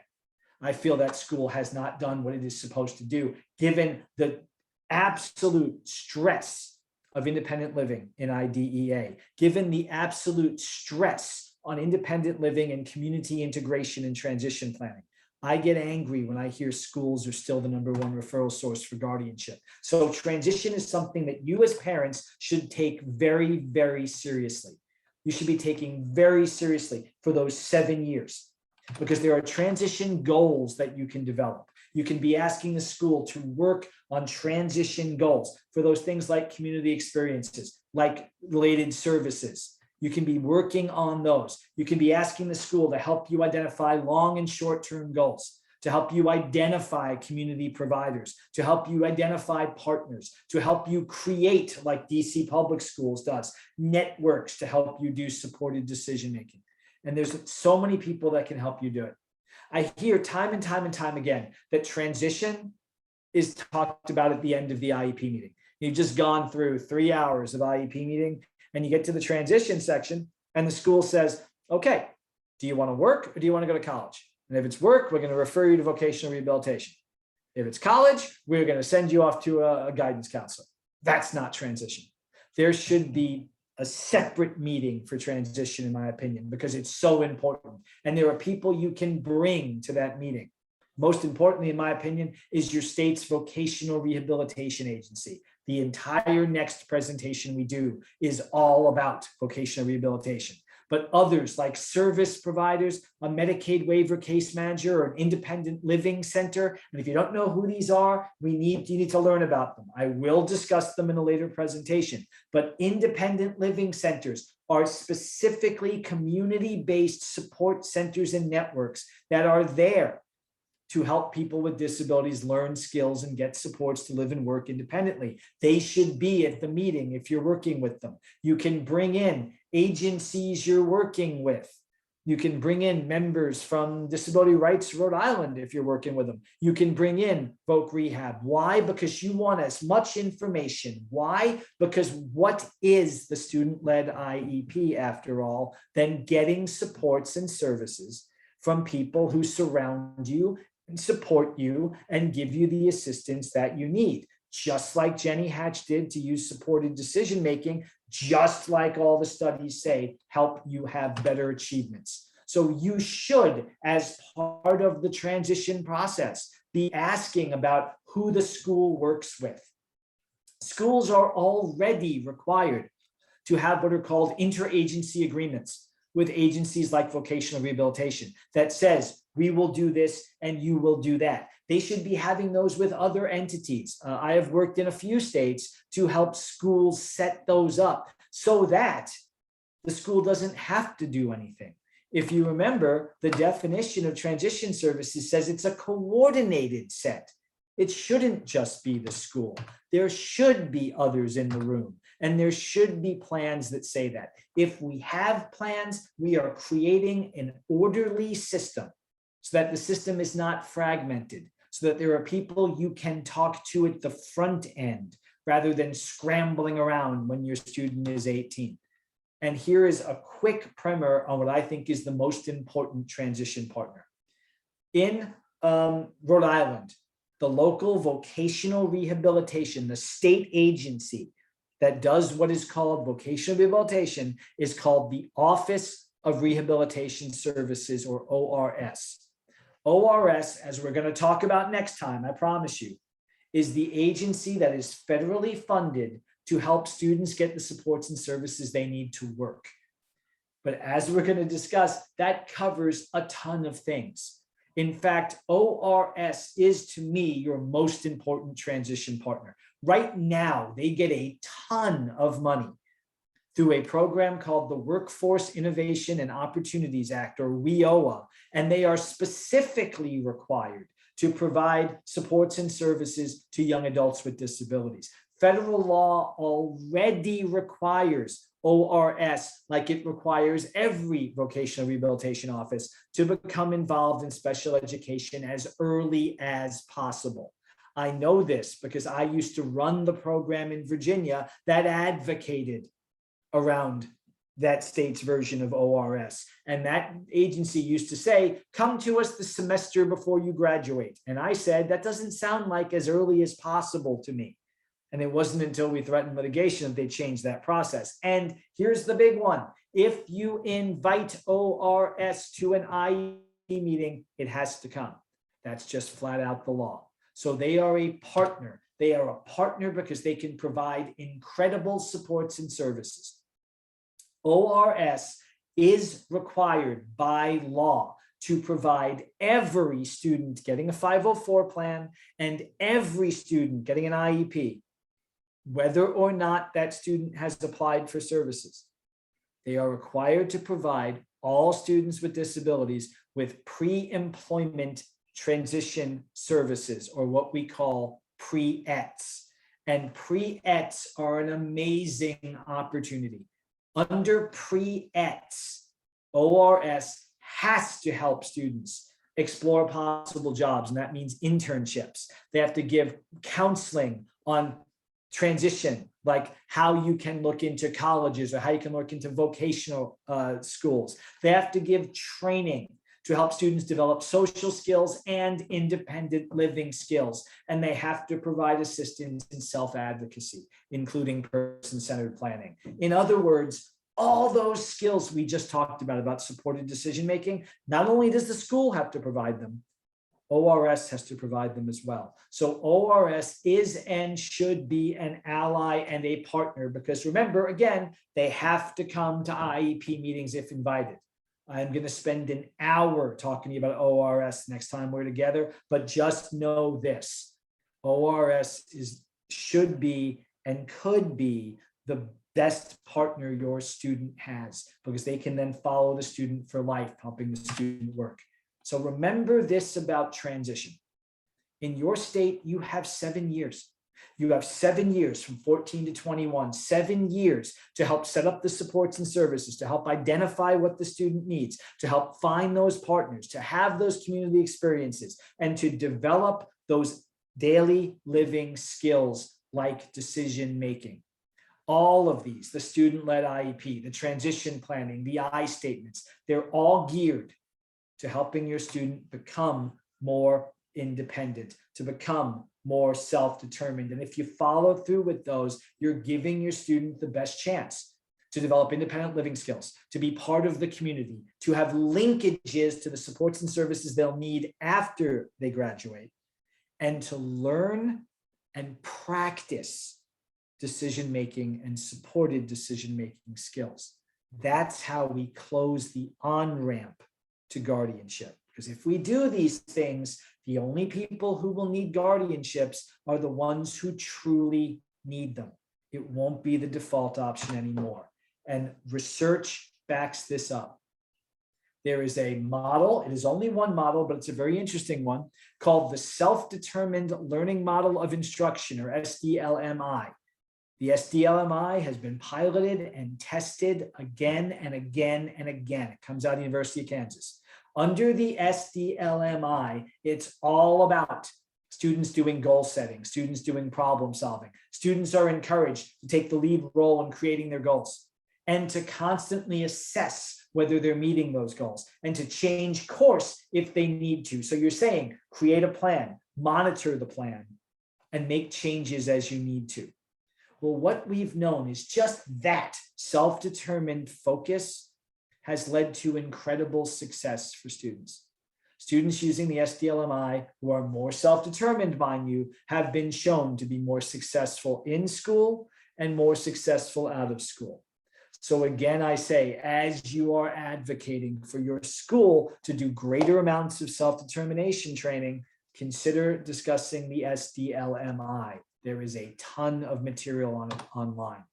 I feel that school has not done what it is supposed to do, given the absolute stress of independent living in IDEA, given the absolute stress on independent living and community integration and transition planning. I get angry when I hear schools are still the #1 referral source for guardianship. So transition is something that you as parents should take very, very seriously. You should be taking very seriously for those 7 years, because there are transition goals that you can develop. You can be asking the school to work on transition goals for those things like community experiences, like related services. You can be working on those. You can be asking the school to help you identify long and short-term goals, to help you identify community providers, to help you identify partners, to help you create, like DC Public Schools does, networks to help you do supported decision-making. And there's so many people that can help you do it. I hear time and time and time again that transition is talked about at the end of the IEP meeting. You've just gone through 3 hours of IEP meeting, and you get to the transition section, and the school says, okay, do you want to work or do you want to go to college? And if it's work, we're going to refer you to vocational rehabilitation. If it's college, we're going to send you off to a guidance counselor. That's not transition. There should be a separate meeting for transition, in my opinion, because it's so important. And there are people you can bring to that meeting. Most importantly, in my opinion, is your state's vocational rehabilitation agency. The entire next presentation we do is all about vocational rehabilitation. But others like service providers, a Medicaid waiver case manager, or an independent living center. And if you don't know who these are, you need to learn about them. I will discuss them in a later presentation. But independent living centers are specifically community-based support centers and networks that are there to help people with disabilities learn skills and get supports to live and work independently. They should be at the meeting if you're working with them. You can bring in agencies you're working with, You can bring in members from Disability Rights Rhode Island if you're working with them. You can bring in Voc Rehab. Why? Because you want as much information. Why? Because what is the student-led IEP, after all, than getting supports and services from people who surround you and support you and give you the assistance that you need. Just like Jenny Hatch did to use supported decision-making, just like all the studies say, help you have better achievements. So you should, as part of the transition process, be asking about who the school works with. Schools are already required to have what are called interagency agreements with agencies like vocational rehabilitation that says, we will do this and you will do that. They should be having those with other entities. I have worked in a few states to help schools set those up so that the school doesn't have to do anything. If you remember, the definition of transition services says it's a coordinated set. It shouldn't just be the school. There should be others in the room, and there should be plans that say that. If we have plans, we are creating an orderly system so that the system is not fragmented, so that there are people you can talk to at the front end rather than scrambling around when your student is 18. And here is a quick primer on what I think is the most important transition partner. In Rhode Island, the local vocational rehabilitation, the state agency that does what is called vocational rehabilitation is called the Office of Rehabilitation Services, or ORS. ORS, as we're going to talk about next time, I promise you, is the agency that is federally funded to help students get the supports and services they need to work. But as we're going to discuss, that covers a ton of things. In fact, ORS is, to me, your most important transition partner. Right now, they get a ton of money through a program called the Workforce Innovation and Opportunities Act, or WIOA, and they are specifically required to provide supports and services to young adults with disabilities. Federal law already requires ORS, like it requires every vocational rehabilitation office, to become involved in special education as early as possible. I know this because I used to run the program in Virginia that advocated around that state's version of ORS. And that agency used to say, come to us the semester before you graduate. And I said, that doesn't sound like as early as possible to me. And it wasn't until we threatened litigation that they changed that process. And here's the big one. If you invite ORS to an IEP meeting, it has to come. That's just flat out the law. So they are a partner. They are a partner because they can provide incredible supports and services. ORS is required by law to provide every student getting a 504 plan and every student getting an IEP, whether or not that student has applied for services. They are required to provide all students with disabilities with pre-employment transition services, or what we call pre-ETs. And pre-ETs are an amazing opportunity. Under pre-ETs, ORS has to help students explore possible jobs, and that means internships. They have to give counseling on transition, like how you can look into colleges or how you can look into vocational schools. They have to give training to help students develop social skills and independent living skills. And they have to provide assistance in self-advocacy, including person-centered planning. In other words, all those skills we just talked about supported decision-making, not only does the school have to provide them, ORS has to provide them as well. So ORS is and should be an ally and a partner, because remember, again, they have to come to IEP meetings if invited. I'm going to spend an hour talking about ORS next time we're together, but just know this: ORS should be and could be the best partner your student has, because they can then follow the student for life, helping the student work. So remember this about transition. In your state, you have 7 years. You have 7 years from 14 to 21, 7 years to help set up the supports and services, to help identify what the student needs, to help find those partners, to have those community experiences, and to develop those daily living skills like decision making. All of these, the student-led IEP, the transition planning, the I statements, they're all geared to helping your student become more independent, to become more self-determined. And if you follow through with those, you're giving your student the best chance to develop independent living skills, to be part of the community, to have linkages to the supports and services they'll need after they graduate, and to learn and practice decision-making and supported decision-making skills. That's how we close the on-ramp to guardianship. Because if we do these things, the only people who will need guardianships are the ones who truly need them. It won't be the default option anymore. And research backs this up. There is a model, it is only one model, but it's a very interesting one, called the Self-Determined Learning Model of Instruction, or SDLMI. The SDLMI has been piloted and tested again and again and again. It comes out of the University of Kansas. Under the SDLMI, it's all about students doing goal setting, students doing problem solving. Students are encouraged to take the lead role in creating their goals and to constantly assess whether they're meeting those goals and to change course if they need to. So you're saying create a plan, monitor the plan, and make changes as you need to. Well, what we've known is just that self-determined focus has led to incredible success for students. Students using the SDLMI who are more self-determined, mind you, have been shown to be more successful in school and more successful out of school. So again, I say, as you are advocating for your school to do greater amounts of self-determination training, consider discussing the SDLMI. There is a ton of material on it online.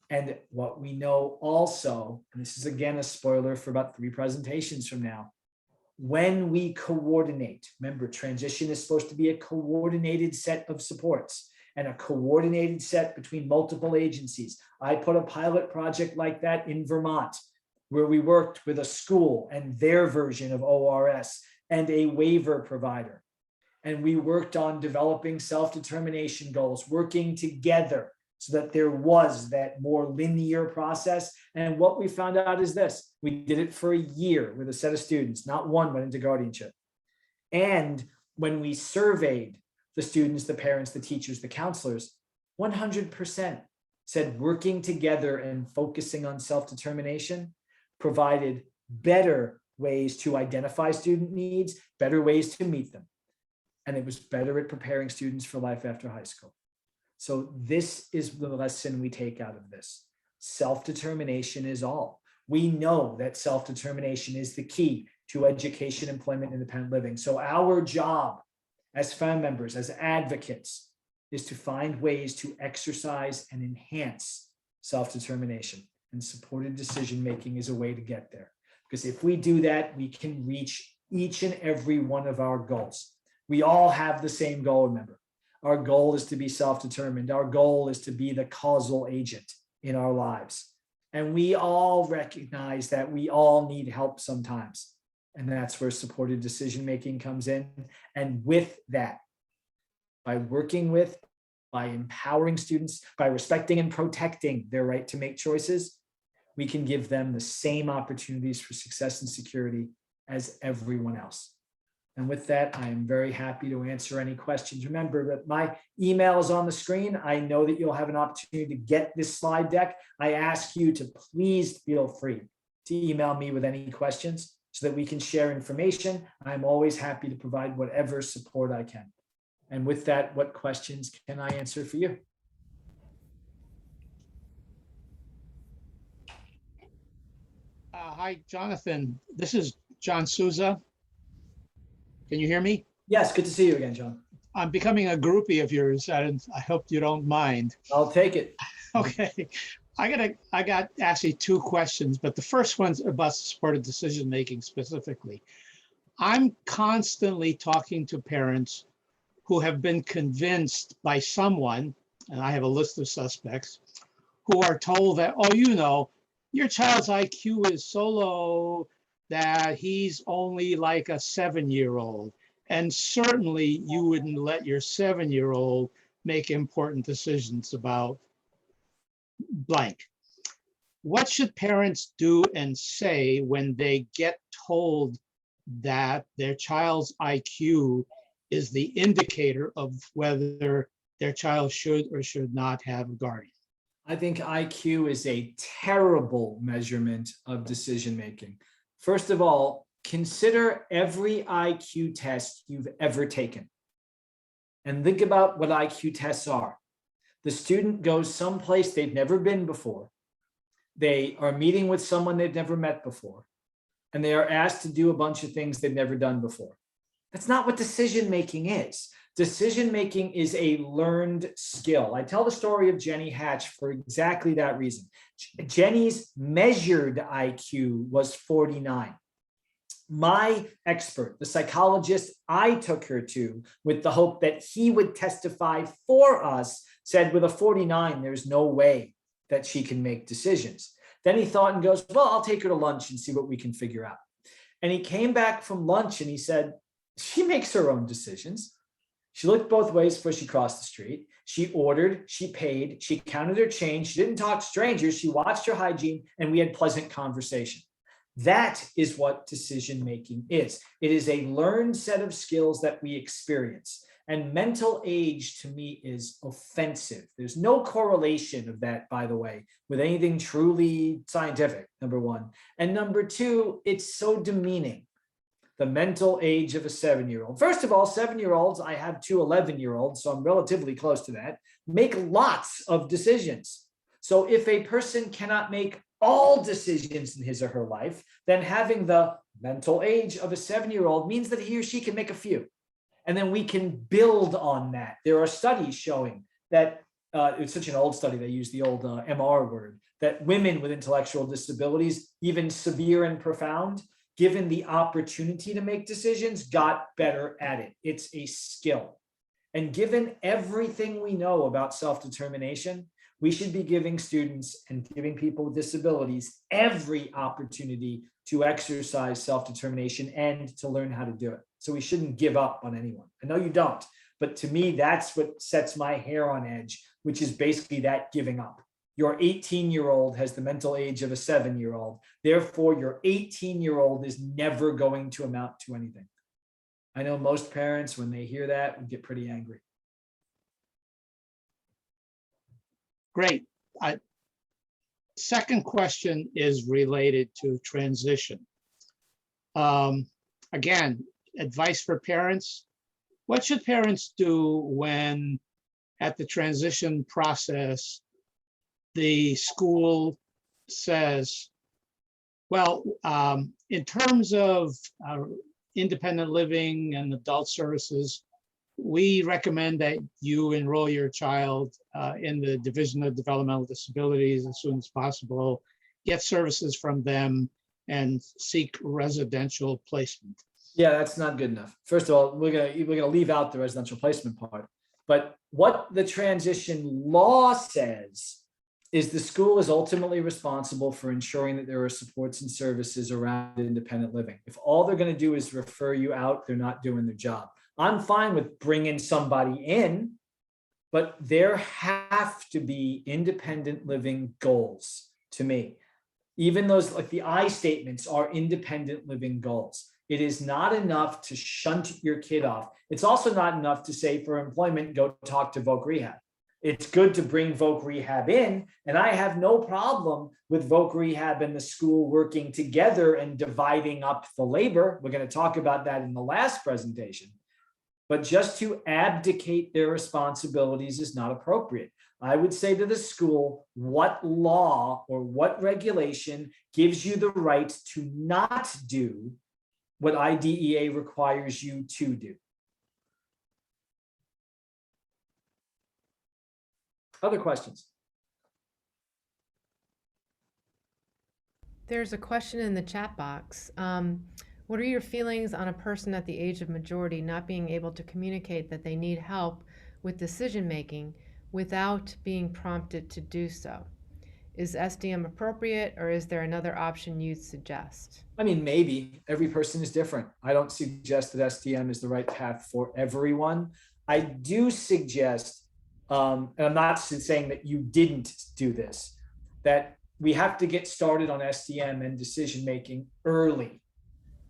And what we know also, and this is again a spoiler for about 3 presentations from now, when we coordinate, remember, transition is supposed to be a coordinated set of supports and a coordinated set between multiple agencies. I put a pilot project like that in Vermont, where we worked with a school and their version of ORS and a waiver provider. And we worked on developing self-determination goals, working together so that there was that more linear process. And what we found out is this: we did it for a year with a set of students, not one went into guardianship. And when we surveyed the students, the parents, the teachers, the counselors, 100% said working together and focusing on self-determination provided better ways to identify student needs, better ways to meet them. And it was better at preparing students for life after high school. So this is the lesson we take out of this. Self-determination is all. We know that self-determination is the key to education, employment, independent living. So our job as family members, as advocates, is to find ways to exercise and enhance self-determination. And supported decision-making is a way to get there. Because if we do that, we can reach each and every one of our goals. We all have the same goal, remember. Our goal is to be self-determined. Our goal is to be the causal agent in our lives. And we all recognize that we all need help sometimes. And that's where supported decision-making comes in. And with that, by working with, by empowering students, by respecting and protecting their right to make choices, we can give them the same opportunities for success and security as everyone else. And with that, I am very happy to answer any questions. Remember that my email is on the screen. I know that you'll have an opportunity to get this slide deck. I ask you to please feel free to email me with any questions so that we can share information. I'm always happy to provide whatever support I can. And with that, what questions can I answer for you? Hi, Jonathan. This is John Souza. Can you hear me? Yes, good to see you again, John. I'm becoming a groupie of yours, and I hope you don't mind. I'll take it. Okay. I got actually 2 questions, but the first one's about supported decision-making specifically. I'm constantly talking to parents who have been convinced by someone, and I have a list of suspects, who are told that, oh, you know, your child's IQ is so low that he's only like a 7-year-old. And certainly you wouldn't let your 7-year-old make important decisions about blank. What should parents do and say when they get told that their child's IQ is the indicator of whether their child should or should not have a guardian? I think IQ is a terrible measurement of decision making. First of all, consider every IQ test you've ever taken and think about what IQ tests are. The student goes someplace they've never been before. They are meeting with someone they've never met before, and they are asked to do a bunch of things they've never done before. That's not what decision making is. Decision making is a learned skill. I tell the story of Jenny Hatch for exactly that reason. Jenny's measured IQ was 49. My expert, the psychologist I took her to with the hope that he would testify for us, said with a 49, there's no way that she can make decisions. Then he thought and goes, well, I'll take her to lunch and see what we can figure out. And he came back from lunch and he said, she makes her own decisions. She looked both ways before she crossed the street. She ordered, she paid, she counted her change. She didn't talk to strangers. She watched her hygiene, and we had pleasant conversation. That is what decision-making is. It is a learned set of skills that we experience. And mental age, to me, is offensive. There's no correlation of that, by the way, with anything truly scientific, number one. And number two, it's so demeaning. The mental age of a 7-year-old. First of all, 7-year-olds, I have 2 11-year-olds, so I'm relatively close to that, make lots of decisions. So if a person cannot make all decisions in his or her life, then having the mental age of a 7-year-old means that he or she can make a few. And then we can build on that. There are studies showing that, it's such an old study, they use the old MR word, that women with intellectual disabilities, even severe and profound, given the opportunity to make decisions, got better at it. It's a skill. And given everything we know about self-determination, we should be giving students and giving people with disabilities every opportunity to exercise self-determination and to learn how to do it. So we shouldn't give up on anyone. I know you don't, but to me, that's what sets my hair on edge, which is basically that giving up. Your 18-year-old has the mental age of a 7-year-old. Therefore, your 18-year-old is never going to amount to anything. I know most parents, when they hear that, would get pretty angry. Great. Second question is related to transition. Again, advice for parents. What should parents do when at the transition process, the school says, well, in terms of independent living and adult services, we recommend that you enroll your child in the Division of Developmental Disabilities as soon as possible, get services from them, and seek residential placement. Yeah, that's not good enough. First of all, we're gonna leave out the residential placement part. But what the transition law says is the school is ultimately responsible for ensuring that there are supports and services around independent living. If all they're going to do is refer you out, they're not doing their job. I'm fine with bringing somebody in, but there have to be independent living goals to me. Even those, like the I statements, are independent living goals. It is not enough to shunt your kid off. It's also not enough to say for employment, go talk to Voc Rehab. It's good to bring Voc Rehab in, and I have no problem with Voc Rehab and the school working together and dividing up the labor. We're going to talk about that in the last presentation. But just to abdicate their responsibilities is not appropriate. I would say to the school, what law or what regulation gives you the right to not do what IDEA requires you to do? Other questions? There's a question in the chat box. What are your feelings on a person at the age of majority not being able to communicate that they need help with decision making without being prompted to do so? Is SDM appropriate, or is there another option you'd suggest? I mean, maybe every person is different. I don't suggest that SDM is the right path for everyone. I do suggest, and I'm not saying that you didn't do this, that we have to get started on SDM and decision making early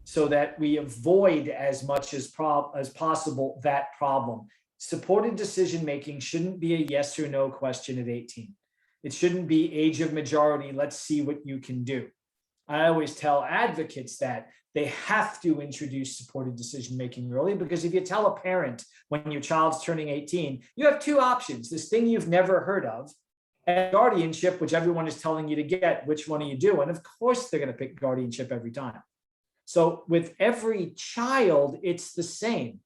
so that we avoid as much as possible that problem. Supported decision making shouldn't be a yes or no question at 18. It shouldn't be age of majority, let's see what you can do. I always tell advocates that they have to introduce supported decision making early, because if you tell a parent when your child's turning 18, you have two options: this thing you've never heard of, and guardianship, which everyone is telling you to get. Which one do you do? And of course, they're going to pick guardianship every time. So with every child, it's the same.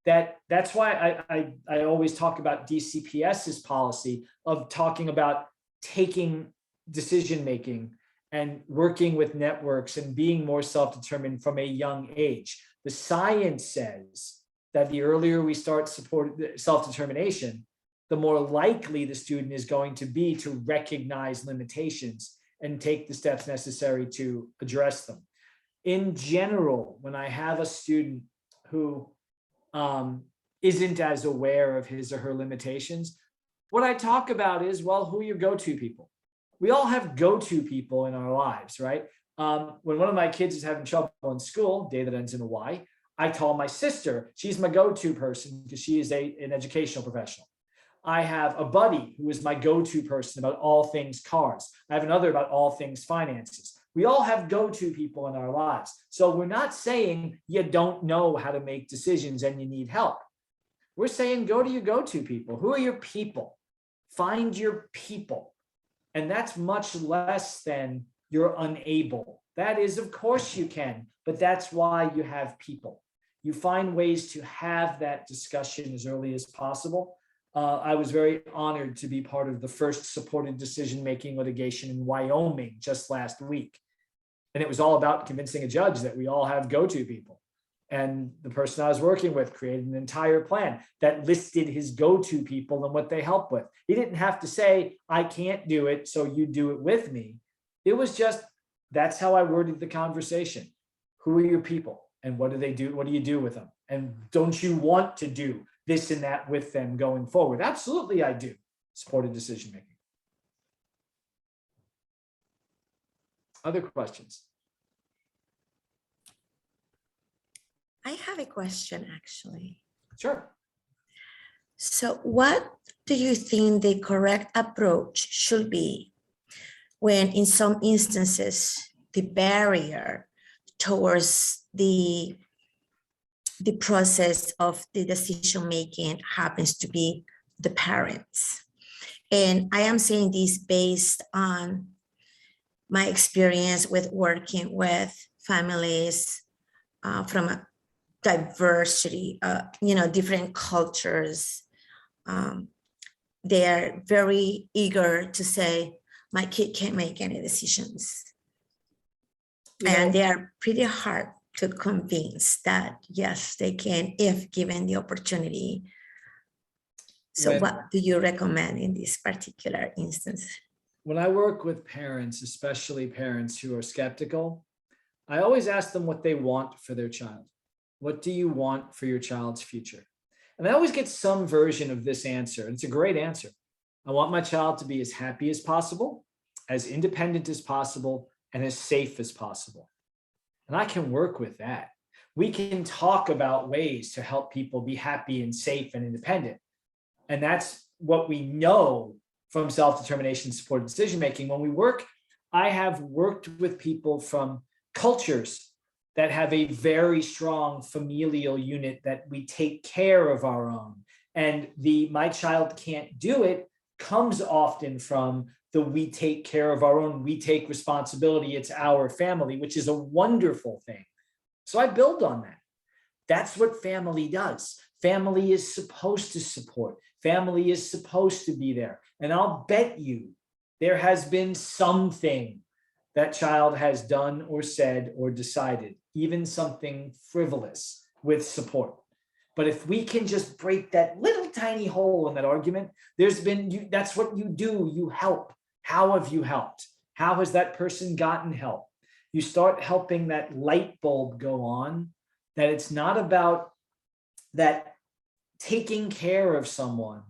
That's why I always talk about DCPS's policy of talking about taking decision making and working with networks and being more self-determined from a young age. The science says that the earlier we start self-determination, the more likely the student is going to be to recognize limitations and take the steps necessary to address them. In general, when I have a student who isn't as aware of his or her limitations, what I talk about is, well, who are your go-to people? We all have go-to people in our lives, right? When one of my kids is having trouble in school, day that ends in a Y, I call my sister. She's my go-to person because she is an educational professional. I have a buddy who is my go-to person about all things cars. I have another about all things finances. We all have go-to people in our lives. So we're not saying you don't know how to make decisions and you need help. We're saying go to your go-to people. Who are your people? Find your people. And that's much less than you're unable. That is, of course you can, but that's why you have people. You find ways to have that discussion as early as possible. I was very honored to be part of the first supported decision-making litigation in Wyoming just last week. And it was all about convincing a judge that we all have go-to people. And the person I was working with created an entire plan that listed his go-to people and what they help with. He didn't have to say, I can't do it, so you do it with me. It was just, that's how I worded the conversation. Who are your people and what do they do? What do you do with them? And don't you want to do this and that with them going forward? Absolutely, I do. Supported decision-making. Other questions? I have a question, actually. Sure. So what do you think the correct approach should be when in some instances the barrier towards the process of the decision making happens to be the parents? And I am saying this based on my experience with working with families from a diversity, different cultures. They're very eager to say, my kid can't make any decisions. And they are pretty hard to convince that, yes, they can if given the opportunity. So what do you recommend in this particular instance? When I work with parents, especially parents who are skeptical, I always ask them what they want for their child. What do you want for your child's future? And I always get some version of this answer. And it's a great answer. I want my child to be as happy as possible, as independent as possible, and as safe as possible. And I can work with that. We can talk about ways to help people be happy and safe and independent. And that's what we know from self-determination supported decision-making. When we work, I have worked with people from cultures that have a very strong familial unit, that we take care of our own. And the my child can't do it comes often from the we take care of our own, we take responsibility, it's our family, which is a wonderful thing. So I build on that. That's what family does. Family is supposed to support. Family is supposed to be there. And I'll bet you there has been something that child has done or said or decided, even something frivolous, with support. But if we can just break that little tiny hole in that argument, that's what you do, you help. How have you helped? How has that person gotten help? You start helping that light bulb go on, that it's not about that. Taking care of someone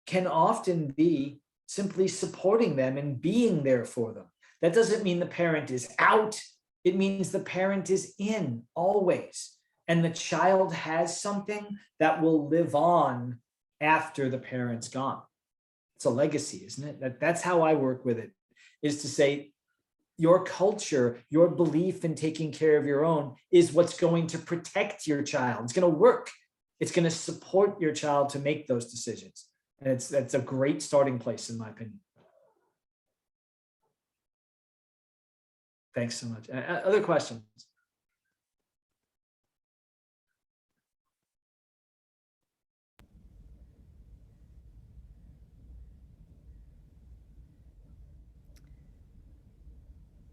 can often be simply supporting them and being there for them. That doesn't mean the parent is out. It means the parent is in always. And the child has something that will live on after the parent's gone. It's a legacy, isn't it? That's how I work with it, is to say, your culture, your belief in taking care of your own is what's going to protect your child. It's going to work. It's going to support your child to make those decisions. And that's a great starting place, in my opinion. Thanks so much. Other questions?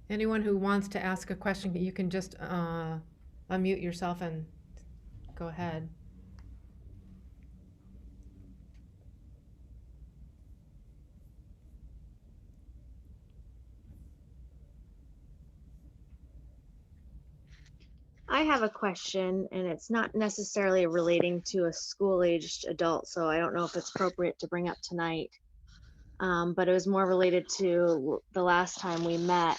Anyone who wants to ask a question, you can just unmute yourself and go ahead. I have a question, and it's not necessarily relating to a school-aged adult, so I don't know if it's appropriate to bring up tonight. But it was more related to the last time we met.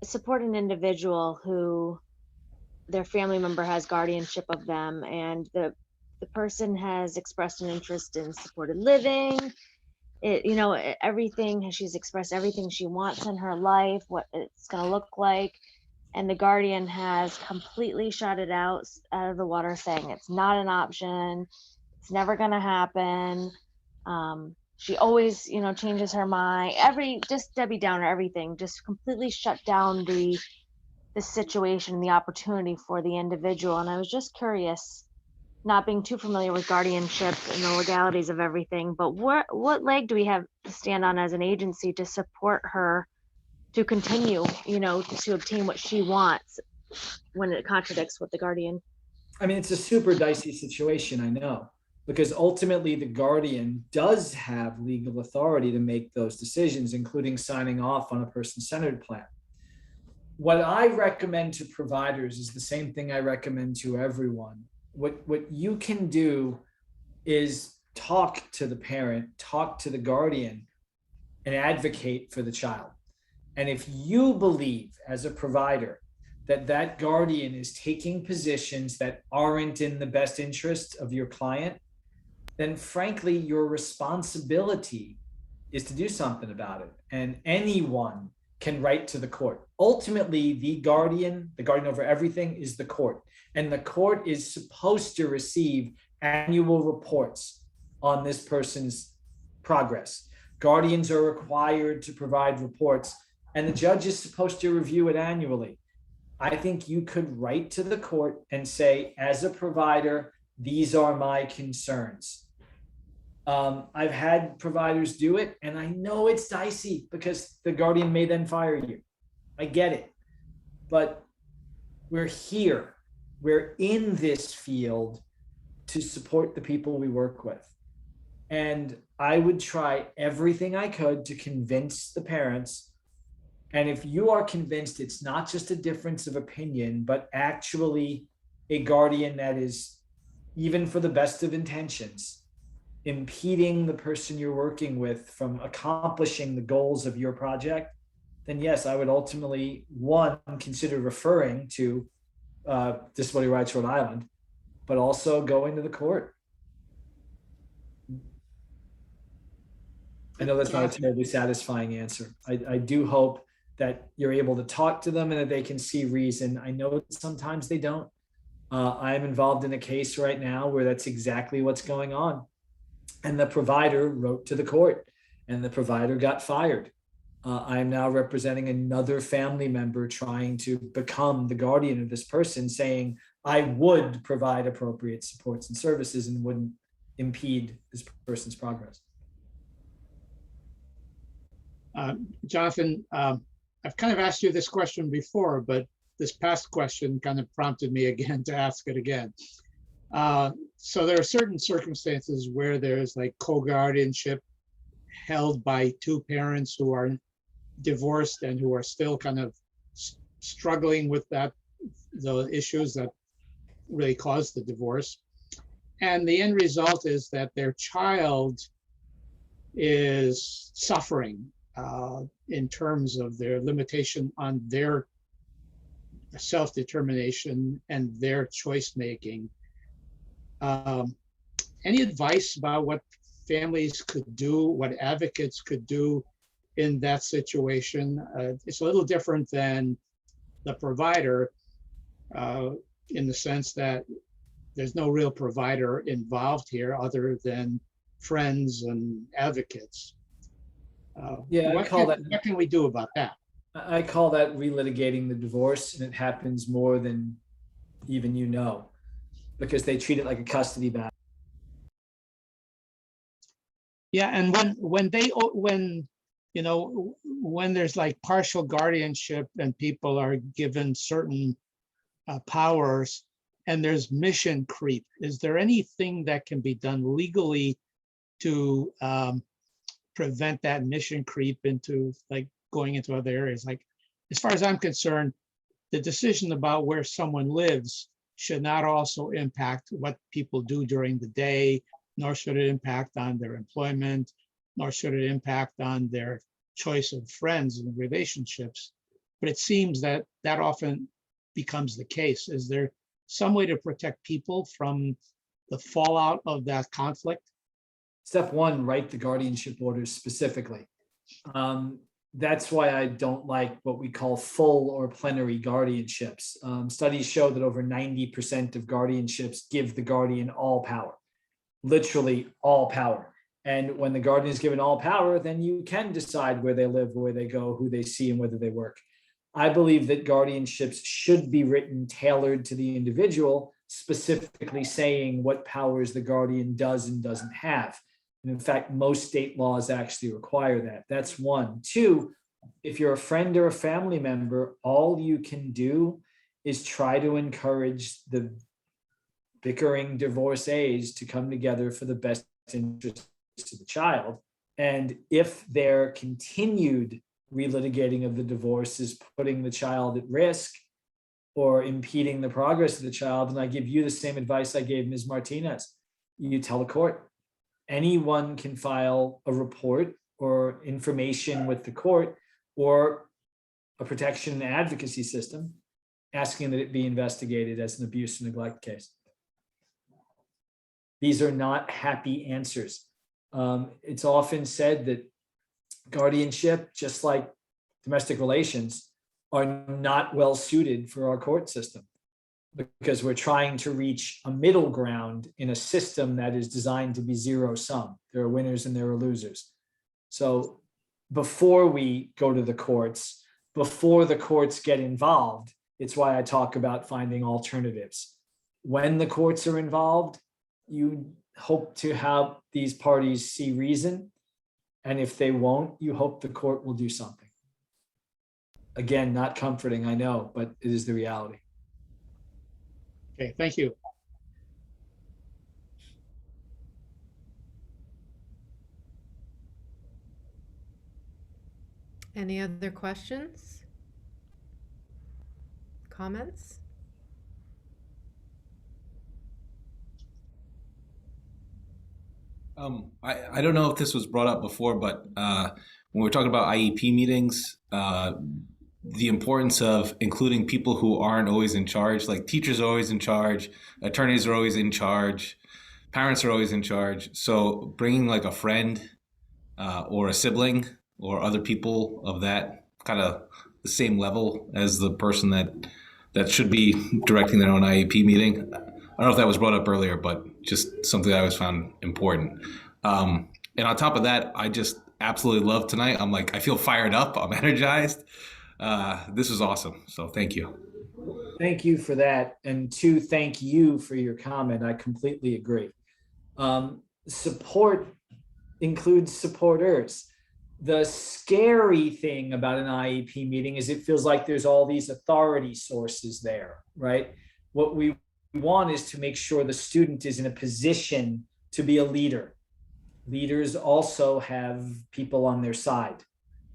Support an individual who their family member has guardianship of them, and the person has expressed an interest in supported living. Everything, she's expressed everything she wants in her life, what it's going to look like. And the guardian has completely shut it out of the water, saying it's not an option. It's never going to happen. She always, changes her mind. Just Debbie Downer, everything, just completely shut down the situation, the opportunity for the individual. And I was just curious, not being too familiar with guardianship and the legalities of everything, but what leg do we have to stand on as an agency to support her to continue, to obtain what she wants when it contradicts with the guardian? I mean, it's a super dicey situation, I know, because ultimately the guardian does have legal authority to make those decisions, including signing off on a person-centered plan. What I recommend to providers is the same thing I recommend to everyone. What you can do is talk to the parent, talk to the guardian, and advocate for the child. And if you believe as a provider that guardian is taking positions that aren't in the best interest of your client, then frankly, your responsibility is to do something about it. And anyone can write to the court. Ultimately, the guardian over everything, is the court. And the court is supposed to receive annual reports on this person's progress. Guardians are required to provide reports, and the judge is supposed to review it annually. I think you could write to the court and say, as a provider, these are my concerns. I've had providers do it, and I know it's dicey because the guardian may then fire you. I get it. But we're here. We're in this field to support the people we work with. And I would try everything I could to convince the parents. And if you are convinced it's not just a difference of opinion, but actually a guardian that is, even for the best of intentions, impeding the person you're working with from accomplishing the goals of your project, then yes, I would ultimately, one, consider referring to Disability Rights Rhode Island, but also going to the court. I know that's not a terribly satisfying answer. I do hope that you're able to talk to them and that they can see reason. I know sometimes they don't. I am involved in a case right now where that's exactly what's going on. And the provider wrote to the court, and the provider got fired. I am now representing another family member trying to become the guardian of this person, saying I would provide appropriate supports and services and wouldn't impede this person's progress. Jonathan, I've kind of asked you this question before, but this past question kind of prompted me again to ask it again. So there are certain circumstances where there's like co-guardianship held by two parents who are divorced and who are still kind of struggling with the issues that really caused the divorce. And the end result is that their child is suffering in terms of their limitation on their self-determination and their choice making. Any advice about what families could do, what advocates could do in that situation? It's a little different than the provider in the sense that there's no real provider involved here other than friends and advocates. What can we do about that? I call that relitigating the divorce, and it happens more than even you know, because they treat it like a custody battle. Yeah, and when there's like partial guardianship and people are given certain powers and there's mission creep, is there anything that can be done legally to prevent that mission creep into like going into other areas? Like, as far as I'm concerned, the decision about where someone lives should not also impact what people do during the day, nor should it impact on their employment, nor should it impact on their choice of friends and relationships. But it seems that that often becomes the case. Is there some way to protect people from the fallout of that conflict? Step one, write the guardianship orders specifically. That's why I don't like what we call full or plenary guardianships. Studies show that over 90% of guardianships give the guardian all power, literally all power. And when the guardian is given all power, then you can decide where they live, where they go, who they see, and whether they work. I believe that guardianships should be written tailored to the individual, specifically saying what powers the guardian does and doesn't have. And in fact, most state laws actually require that. That's one. Two, if you're a friend or a family member, all you can do is try to encourage the bickering divorcees to come together for the best interest of the child. And if their continued relitigating of the divorce is putting the child at risk or impeding the progress of the child, and I give you the same advice I gave Ms. Martinez, you tell the court. Anyone can file a report or information with the court or a protection and advocacy system asking that it be investigated as an abuse and neglect case. These are not happy answers. It's often said that guardianship, just like domestic relations, are not well suited for our court system because we're trying to reach a middle ground in a system that is designed to be zero sum. There are winners and there are losers. So before we go to the courts, before the courts get involved, it's why I talk about finding alternatives. When the courts are involved, you hope to have these parties see reason. And if they won't, you hope the court will do something. Again, not comforting, I know, but it is the reality. Okay, thank you. Any other questions? Comments? I don't know if this was brought up before, but when we're talking about IEP meetings, the importance of including people who aren't always in charge, like teachers are always in charge, attorneys are always in charge, parents are always in charge. So bringing like a friend or a sibling or other people of that kind of the same level as the person that should be directing their own IEP meeting. I don't know if that was brought up earlier, but just something I always found important. And on top of that, I just absolutely love tonight. I'm like, I feel fired up. I'm energized. This is awesome. So thank you. Thank you for that. And two, thank you for your comment. I completely agree. Support includes supporters. The scary thing about an IEP meeting is it feels like there's all these authority sources there, right? What we want is to make sure the student is in a position to be a leader. Leaders also have people on their side.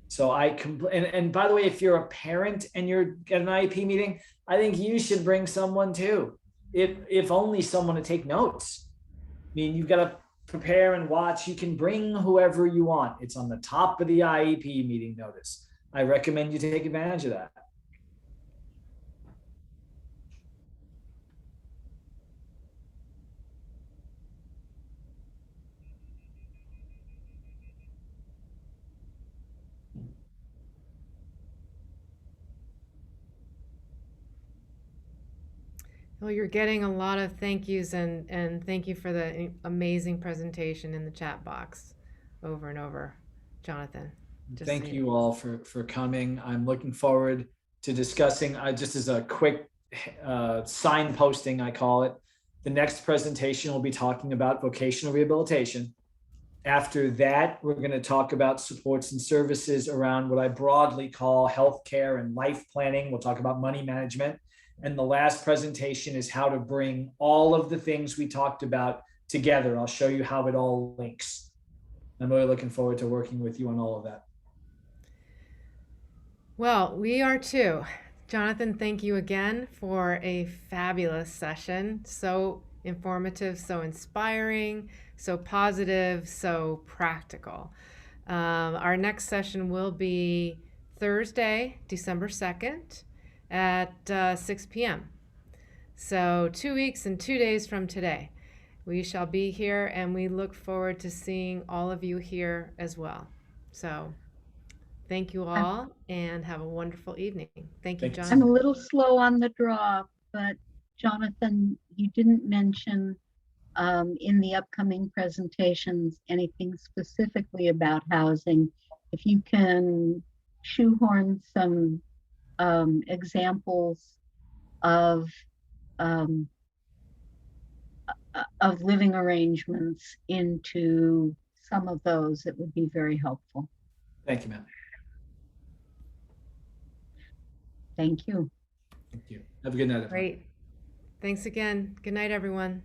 So and by the way, if you're a parent and you're at an IEP meeting, I think you should bring someone too, if only someone to take notes. I mean, you've got to prepare and watch. You can bring whoever you want. It's on the top of the IEP meeting notice. I recommend you take advantage of that. Well, you're getting a lot of thank yous, and thank you for the amazing presentation in the chat box over and over, Jonathan. Thank you all for coming. I'm looking forward to discussing, just as a quick signposting, I call it, the next presentation will be talking about vocational rehabilitation. After that, we're going to talk about supports and services around what I broadly call healthcare and life planning. We'll talk about money management. And the last presentation is how to bring all of the things we talked about together. I'll show you how it all links. I'm really looking forward to working with you on all of that. Well, we are too. Jonathan, thank you again for a fabulous session. So informative, so inspiring, so positive, so practical. Our next session will be Thursday, December 2nd at 6 p.m. So 2 weeks and 2 days from today. We shall be here, and we look forward to seeing all of you here as well. So thank you all, and have a wonderful evening. Thank you, Thank you. Jonathan. I'm a little slow on the draw, but Jonathan, you didn't mention in the upcoming presentations anything specifically about housing. If you can shoehorn some examples of living arrangements into some of those, it would be very helpful. Thank you, ma'am. Thank you. Thank you. Have a good night, everyone. Great. Thanks again. Good night, everyone.